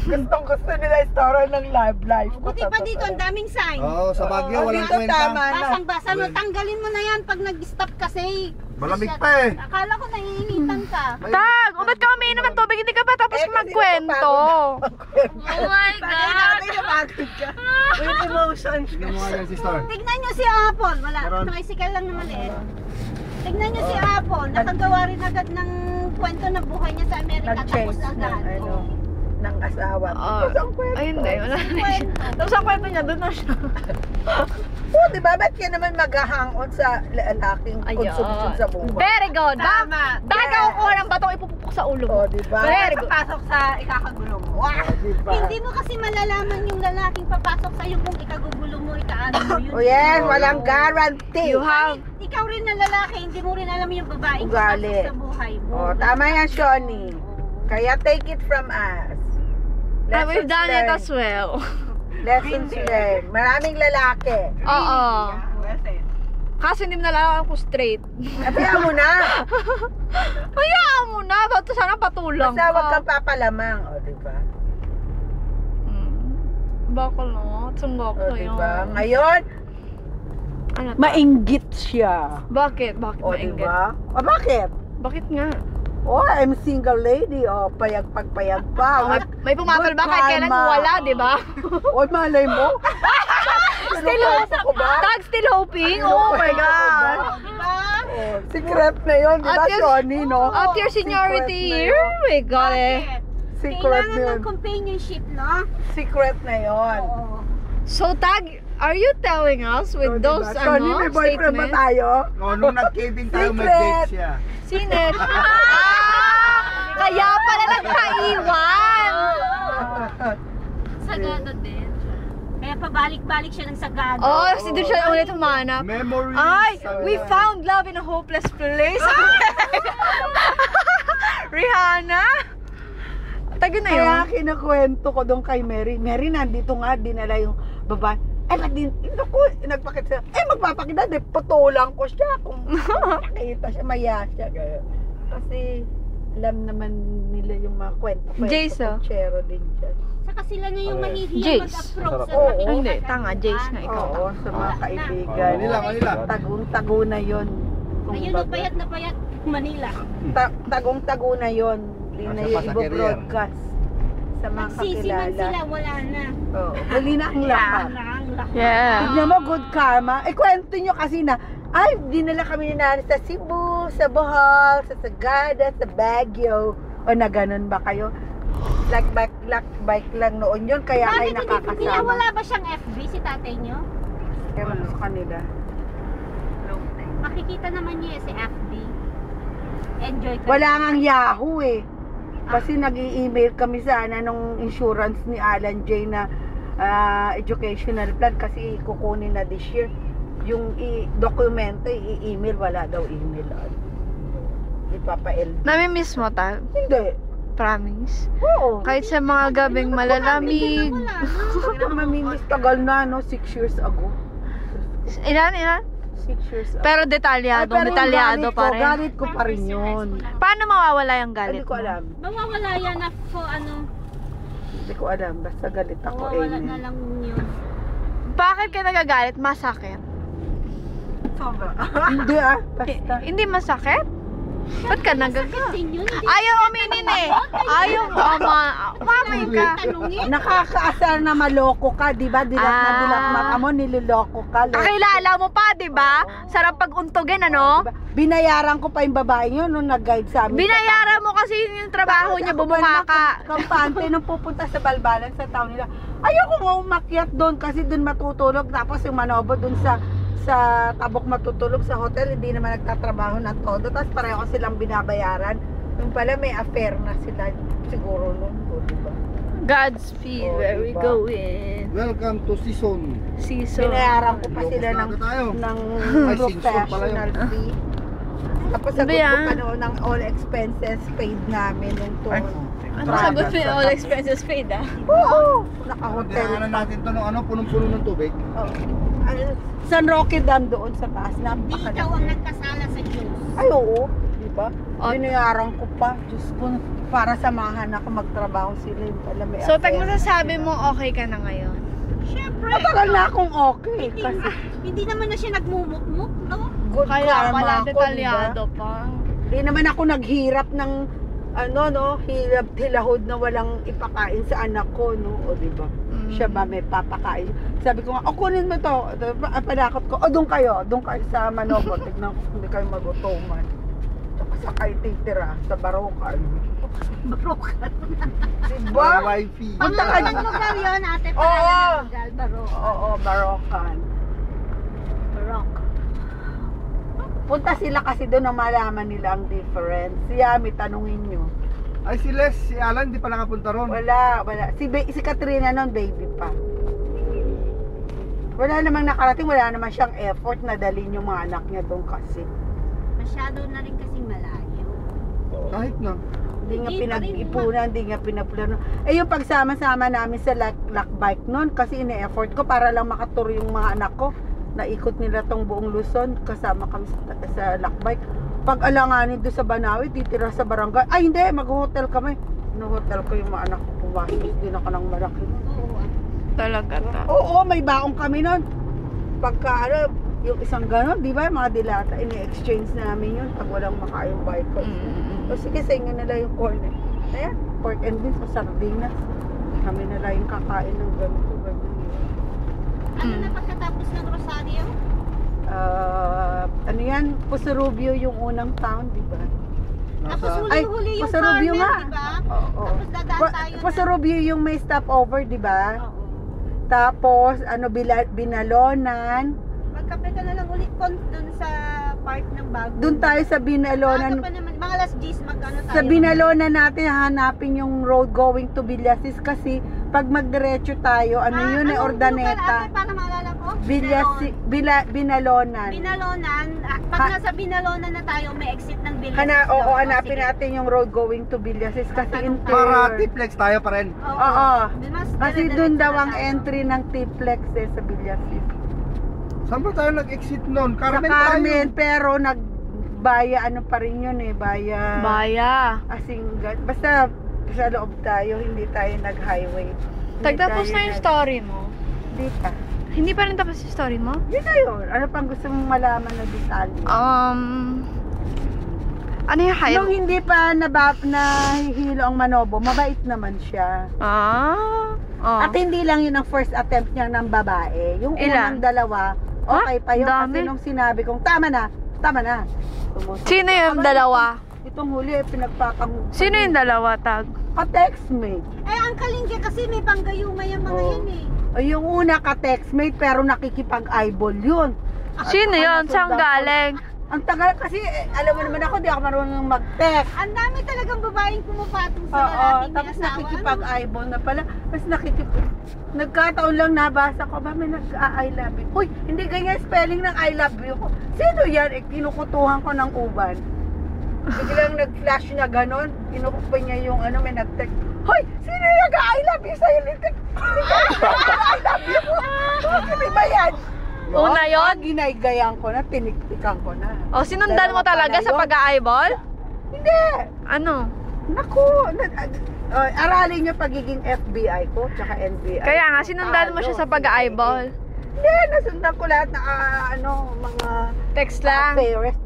Gustong gusto nila istorya ng live ko. Buti pa dito, ang daming sign. Oo, sa Baguio, walang Dito kwenta. tama na. Basang-basa mo, tanggalin mo na yan pag nag-stop kasi. Malamig pa eh. Akala ko naiinitan ka. Tag, o ba't ka umiinom ng tubig? Hindi ka pa tapos kasi magkwento. Oh my Bagay natin yung pagod ka. With emotions. Tignan mo nga yan, sister. Tignan nyo si Apple. Wala, Meron. tricycle lang naman eh. Tignan nyo si Apple. Nakagawa rin agad ng kwento ng buhay niya sa Amerika. Nag-change Tapos ng agad. ano, ng asawa. Ah, Tapos ang kwento. ay, hindi. Wala na siya. Tapos ang kwento niya, doon na siya. Oo, di ba? Ba't ka naman mag-hang-on sa lalaking Ayun. consumption sa buhay? Very good. Tama. Bakit ka kukuha ng batong ipupupok sa ulo mo? Oo, di ba? Very good. Pasok sa ikakagulo mo. Oo, di ba? Hindi mo kasi malalaman yung lalaking papasok sa'yo kung ikagugulo mo, ikaano mo yun. Oh, yes, walang guarantee. You have... Ikaw rin na lalaki, hindi mo rin alam yung babaeng Ugali. papasok sa buhay mo. Oh, tama yan, Shoni. Kaya take it from us. Ah, we've done it learned. as well. Lessons learned. Maraming lalaki. Oo. Well said. Kaso hindi mo nalaman ako straight. Kaya mo na. Hayaan mo na. Ba't sana patulang Basta huwag ka? kang papalamang. O, diba? Baka lang. Sunggok O, ko yun. diba? Ngayon, Ano to? mainggit siya. Bakit? Bakit O, mainggit? diba? O, bakit? Bakit nga? Oh, I'm single lady. O, payag-pagpayag pa. May pumatol ba kahit kailan karma. wala, di ba? O, malay mo. Still ko ba? Tag still hoping? Oh my God! Diba? Oh, secret na yun, di ba, At your- Shoni, no? At your seniority Secret na here? yun. Oh my God eh. Secret Kailangan na yun. ng companionship, no? Secret na yun. Oo. So Tag, are you telling us with So, those diba? Shoni, may boyfriend ba statements? tayo? Oh, nung nag-caving tayo, may Secret. date siya. Sinet. Kaya pala nagpaiwan. Sagada din. Kaya pabalik-balik siya ng sagada. Oh, kasi doon siya ulit humanap. Memories. Ay, sabi we niya. found love in a hopeless place. Rihanna? Taga na yun. Kaya kinukwento ko doon kay Mary. Mary, nandito nga, dinala yung babae. Eh, naku, nagpakita siya. Eh, magpapakita, di, putulang ko siya. Kung nakita siya, maya siya. Kaya. Kasi, alam naman nila yung mga kwento. Jace, oh. Chero din siya. Saka sila na yung mahihiya Jace. mag-approach sa Oo, nakikita hindi. ka, Tanga, diba? Jace na ikaw. Oo, sa mga kaibigan. Manila, Manila. Tagong-tago na yun. Ayun, Kumbaga. payat na payat Manila. Tagong-tago na yun. Hindi na Nasa yung pasakerian. i-broadcast sa mga Nagsisiman kakilala. sila, wala na. Oo, huli na ang lahat. Wala ang lahat. Yeah. Tignan mo, good karma. Eh, kwento nyo kasi na, ay, dinala kami ni Nani sa Cebu, sa Bohol, sa Sagada, sa Baguio. O na ganun ba kayo? Like bike lang noon yun, kaya kayo Bakit hindi nakakasama. wala ba siyang FB si tatay niyo? Ewan ko sa kanila. Makikita naman niya si FB. Enjoy ka. Wala ngang Yahoo eh. Kasi nag-i-email kami sana nung insurance ni Alan J na educational plan kasi kukunin na this year. Yung dokumento, i-email, wala daw email. Ipapa-LD. Nami-miss mo, Tag? Hindi. Promise. Oo. Kahit sa mga gabing malalamig. Wala. Ito mamimis, tagal na, no? 6 years ago. Ilan? 6 years ago. Pero detalyado, Ay, pero yung detalyado galit pa ko, rin. galit ko pa rin yun. Paano mawawala yung galit Hindi ko mo? alam. Mawawala yan na ano, Hindi ko alam. Basta galit ako, mawawala na amen. lang yun. Bakit ka nagagalit? Masakit? Sobra. Hindi basta. Hindi masakit? Ba't ka nagagalit? Din yun, hindi Ayaw aminin eh. Ayaw mamay ka. tanungin. Nakakaasar na maloko ka, di ba? Dilak na Ah. dilak mata mo, nililoko ka. Kakilala mo pa, di ba? Sarap pag-untugin, ano? Diba? Binayaran ko pa yung babae yun nung nag-guide sa amin. Binayaran mo kasi yung trabaho niya, bumuka ka. Kampante nung pupunta sa Balbalan sa town nila. Ayoko nga umakyat doon kasi doon matutulog. Tapos yung manobo doon sa Tabok matutulog sa hotel, hindi naman nagtatrabaho ng todo. Tapos pareho silang binabayaran. Yung pala may affair na sila siguro noon, diba? Godspeed, Oh, where we diba? going? Welcome to season. Season. Binayaran ko pa sila Locos ng na tayo. Ay, professional fee. Tapos Ano sagot ko yan? pa noon ng all expenses paid namin nung tour. Ano sagot mo yung all expenses paid, ah? Oo! Naka-hotel Dinaanan pa. natin to nung punong-puno ng tubig. Oo. San Roque Dam doon sa taas. Di ikaw ang Napakalaki. nagkasala sa Diyos. Ay, oo. Diba? O- Binayaran ko pa. Diyos ko. para samahan ako magtrabaho sila. Alam, may So, pag affair. masasabi mo okay ka na ngayon? Siyempre. Matagal na akong okay. Hindi, Kasi hindi naman na siya nagmumukmuk, no? good Kaya karma pala ako, detalyado diba? pa. Di naman ako naghirap ng hirap hilahod na walang ipakain sa anak ko, no? O diba? Siya ba may papakain? Sabi ko nga, kunin mo to. Panakot ko, doon kayo sa Manobo. Tignan ko kung hindi kayo magutuman. Tsaka sa kayo titira, sa Barokan. Barokan. Diba? Wifi. Punta ka Ang lugar yun, ate. Oo. Pangalan ng lugar, Barokan. Oo, Barokan. Barok. Punta sila kasi doon na malaman nila ang difference. Si Yami, tanungin nyo. Ay si Les, si Alan, di pa nakapunta ron. Wala. Si Katrina noon, baby pa. Wala namang nakarating, wala naman siyang effort na dalhin yung mga anak niya doon kasi. Masyado na rin kasing malayo. Kahit na. Hindi nga Hindi pa rin pinag-ipunan, hindi nga pinaplano. Eh yung pagsama-sama namin sa lakbike noon, kasi ine-effort ko para lang makaturo yung mga anak ko. Naikot nila tong buong Luzon, kasama kami sa lakbike. Pag alanganin doon sa Banawi, titira sa barangay. Ay hindi, mag-hotel kami. No-hotel ko yung mga anak ko, pumasok din ako ng malaki. Oo. Talaga ta. Oo, may baong kami noon. Pagka yung isang gano'n, di ba, yung mga dilata, ini-exchange namin yun pag walang makayong bike ko. O sige, sa inyo nila yung corn eh. Ayan, pork and beans o sardinas. Kami nila yung kakain ng ganito. Ano na pagkatapos ng Rosario? Ano yan? Pusurubio yung unang town, di ba? Tapos Nasa, Ay, huli-huli yung Pusurubio Carmel, nga. di ba? Oo. Tapos dadaan tayo na. Pusurubio yung may stopover, di ba? Oo. Tapos, Binalonan. Magkape ka na lang ulit dun sa park ng bago. Doon tayo sa Binalonan. Maaga pa naman. Mga alas 10 magkano tayo. Sa Binalonan natin hanapin yung road going to Villasis kasi pag magdiretso tayo, yun eh, Ordaneta. Para maalala ko? Binalonan. Binalonan. Pag nasa Binalonan na tayo, may exit ng Villasis. Oo, doon. hanapin Sige. natin yung road going to Villasis kasi para T-Flex tayo pa rin. Oo. Mas Kasi dire-diretso doon daw na ang tayo. entry ng T-Flex eh, sa Villasis. Saan ba tayo nag-exit noon? Sa Carmen Carmen, tayo. pero nagbaya pa rin yun eh, baya Baya. Asingan. Basta sa loob tayo, hindi tayo nag-highway. Hindi Tagtapos tayo na yung story mo. Hindi pa. Hindi pa rin tapos yung story mo? Yun na yun. Ano pang gusto mong malaman na detalye? Ano yung Nung highlight? hindi pa nahihilo ang Manobo, mabait naman siya. At hindi lang yun ang first attempt niya ng babae. Yung Ilan? unang dalawa, okay pa yun. Dami. Kasi nung sinabi kong, tama na. Tumusok. Sino yung dalawa? Itong huli, pinagpakang... Sino yung dalawa, Tag? Ka-textmate. Eh, ang kalingge kasi may panggayuma yung mga Oo. yun eh. Ay, yung una ka-textmate, pero nakikipag-eyeball yun. Sino yun? Saan galing? Ang tagal kasi, alam mo naman ako, di ako marunong mag-text. Ang dami talagang babaeng pumapatong sa Oo, lalaking may tapos asawa. nakikipag-eyeball na pala. Tapos nagkataon lang nabasa ko ba may nag-I love you. Uy, hindi ganyan spelling ng I love you ko. Sino yan? Eh, kinukutuhan ko ng uban. Biglang nag-flash na ganon. Kinukupa niya yung may nag-text. Hoy, sino yung nag-I love you sa'yo? I love you ko. Hindi ba yan? Una yun? Ginaygayan ko na, tiniktikan ko na. O, sinundan mo Dalawa talaga pala sa yun. pag-eyeball? Hindi. Ano? Naku, aralin niyo pagiging FBI ko, tsaka NBI. Kaya nga, sinundan mo siya sa pag-eyeball. Hindi, nasundan ko lahat na mga Text lang. affairs.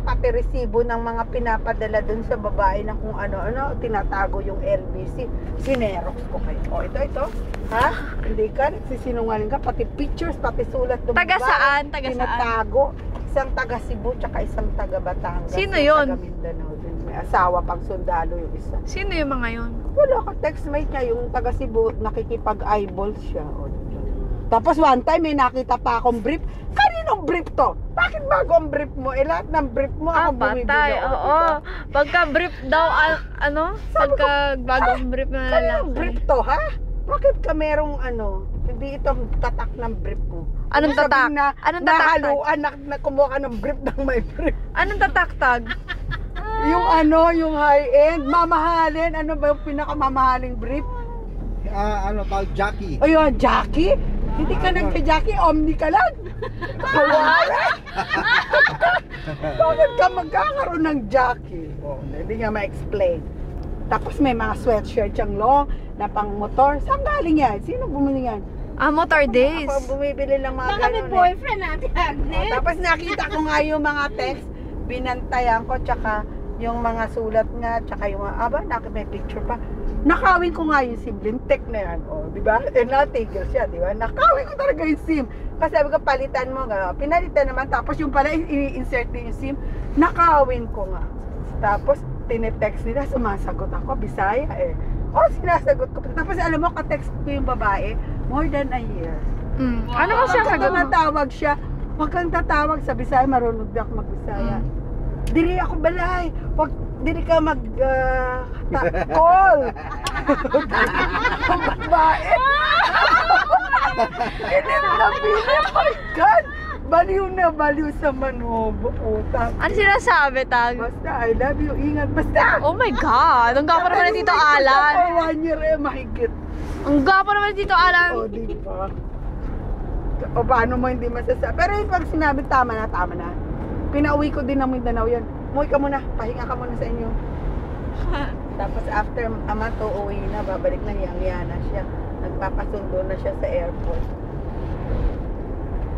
Pati resibo ng mga pinapadala dun sa babae na kung ano-ano, tinatago yung LBC. Sinerox ko kayo. O, ito. Ha? Hindi ka, nagsisinungaling ka, pati pictures, pati sulat ng Taga babae, saan? Taga saan? tinatago. Isang taga Cebu, tsaka isang taga Batangas. Sino Yung yun? Taga Mindanao din. May asawa pang sundalo yung isa. Sino yung mga yun? Wala ka, textmate niya, yung taga Cebu, nakikipag-eyeball siya. O, diba? Tapos one time, may nakita pa akong brief. Kaninong brief to? Bakit bago ang brief mo? Eh, lahat ng brief mo, ako bumibili. Patay. O, Oo. diba? Pagka-brief daw, Pagka bagong brief na Kaninong lalaki. brief to, ha? Bakit ka merong hindi ito tatak ng brief mo? Anong Ibig sabihin tatak? Na, Anong tatak? nahaluan na kumuha ka ng brief ng may brief. Anong tatak-tag? Yung yung high-end, mamahalin. Ano ba yung pinakamamahaling brief? Jackie. Ayun, Jackie? Hindi ka nagka-Jackie, Omni ka lang. Kawawa. Bakit ka magkakaroon ng jockey? Oh, hindi nga ma-explain. Tapos may mga sweatshirt siyang long na pang motor. Saan galing yan? Sino bumili yan? Motor days. Ako bumibili lang mga Baka may ganun boyfriend natin, Oh, Agnes. tapos nakita ko nga yung mga text, binantayan ko, tsaka yung mga sulat nga, tsaka yung mga, may picture pa. Nakawin ko nga yung SIM, lintek na yan, di ba? Natigil siya, di ba? Nakawin ko talaga yung SIM. Kasi sabi ko, palitan mo nga. Pinalitan naman, tapos yung pala, i-insert din yung SIM. Nakawin ko nga. Tapos, tinetext nila, sumasagot ako, Bisaya eh. Sinasagot ko. Tapos alam mo, ka-text ko yung babae, more than a year. Ano ba siya sagot mo? Tumatawag siya, huwag kang tatawag sa Bisaya, marunong na ako mag-Bisaya. Dili ako balay, huwag, dili ka mag-call. Ang babae. Hindi na pili, oh my God. Baliw na baliw sa manobo, utang. Ano sinasabi, Tag? Basta, I love you, ingat, basta. Oh my God! Ang gwapo naman ni Tito Alan. For 1 year mahigit. Ang gwapo naman ni Tito Alan. Di ba? O paano mo hindi masasabi? Pero yung pag sinabi, tama na. Pinauwi ko din ng Mindanao yan. Umuwi ka muna, pahinga ka muna sa inyo. Tapos after a month, uuwi na, babalik na yang-yana siya. Nagpapasundo na siya sa airport.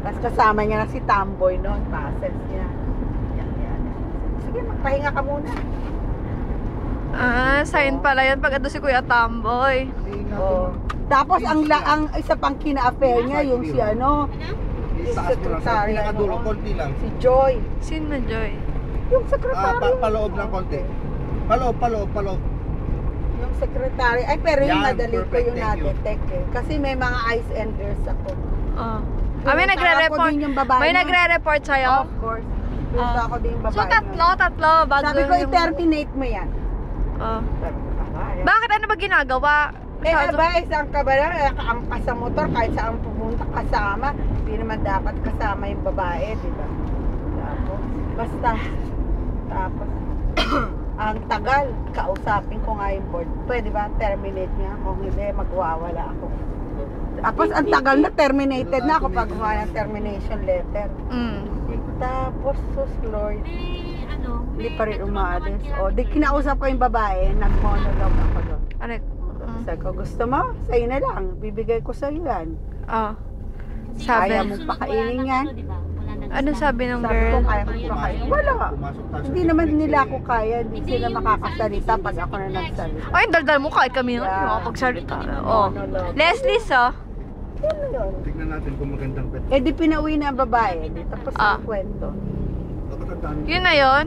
Tapos kasama niya na si Tamboy noon, passes niya. Yang-yana. Sige, magpahinga ka muna. Sign pala yan pag ando si Kuya Tamboy. Oh. Tapos ang isa pang kina-affair niya, yung si ano, Itaas mo lang sa pinakadulo, konti lang. si Joy. Sino, Joy? Yung sekretary. Paloob lang konti. Paloob. Yung secretary. Ay, pero yung Yan, madali ko perfect, yung thank you. na-detect eh. Kasi may mga eyes and ears ako. May Pinunta ako nagre-report. din yung babae May niya. nagre-report sa'yo? Of course. Pinunta ako din yung babae So, tatlo. Bago Sabi ko, yung- i-terminate mo yan. Sabi ko, ay. Bakit? Ano ba ginagawa? Isang ka ba lang, ang sa motor, kahit saan pupunta kasama, hindi naman dapat kasama yung babae, di ba? Tapos, ang tagal, kausapin ko nga yung board. Pwede ba, terminate niya? Kung hindi, magwawala ako. Tapos, ang tagal na, terminated na ako pag gumawa ng termination letter. Tapos, sus Lord, hindi pa rin umaalis. Di kinausap ko yung babae, nag-monologue ako doon. Sabi ko, gusto mo? Sa'yo na lang. Bibigay ko sa'yo yan. Sabi. Kaya mong pakainin yan. Ano sabi ng Sabi ko, girl? kaya mong pakainin. Wala. Hindi naman nila ako kaya. Hindi sila makakasalita pag ako na nagsalita. Ay, daldal mo kahit kami nga. Hindi makapagsalita. Leslie, Yun na yun. Tignan natin kung magandang pet. Di pinauwi na ang babae. Tapos ang kwento. Yun na yun?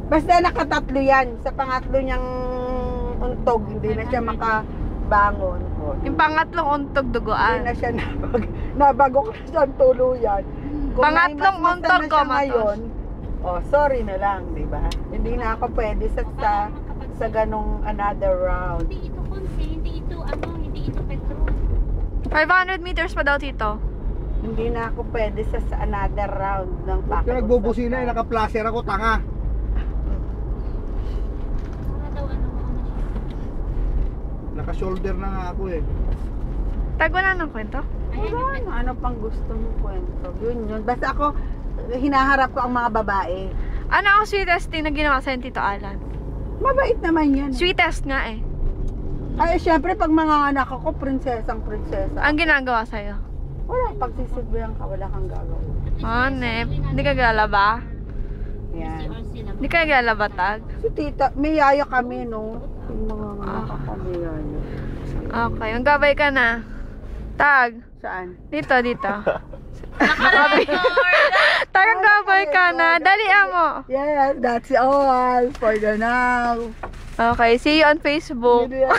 Basta nakatatlo yan. Sa pangatlo niyang untog, hindi na siya makabangon. Yung pangatlong untog Hindi duguan. na siya nabago ko na siyang tuluyan. Kung Pangatlong may masmasa untog na ko, siya Matos. ngayon, sorry na lang, di ba? Hindi na ako pwede sa ganong another round. Hindi ito konse, hindi ito petrol. 500 meters pa daw, Tito. Hindi na ako pwede sa another round ng Kaya pakiusap. nagbubusina, naka-placer ako, tanga. Naka-shoulder na nga ako eh. Tago na ng kwento? Wala na, ano pang gusto mong kwento? Yun. Basta ako, hinaharap ko ang mga babae. Ano ang sweetest thing na ginawa sa'yo, Tito Alan? Mabait naman yan. Sweetest nga eh. Ay, syempre, pag mga anak ako, prinsesang prinsesa. Ang ginagawa sa'yo? Wala, pagsisilbihan ka, wala kang gagawin. Nep. Hindi ka galaba? Yan. Hindi ka galaba, Tag? Si tita, may yaya kami, no? Yung mga anak ako, may yaya. Okay, ang gabay ka na. Tag, Saan? dito. Tag, ang gabay ka na. Dalian mo. Yes, that's all for the now. Okay, see you on Facebook. Hindi yan.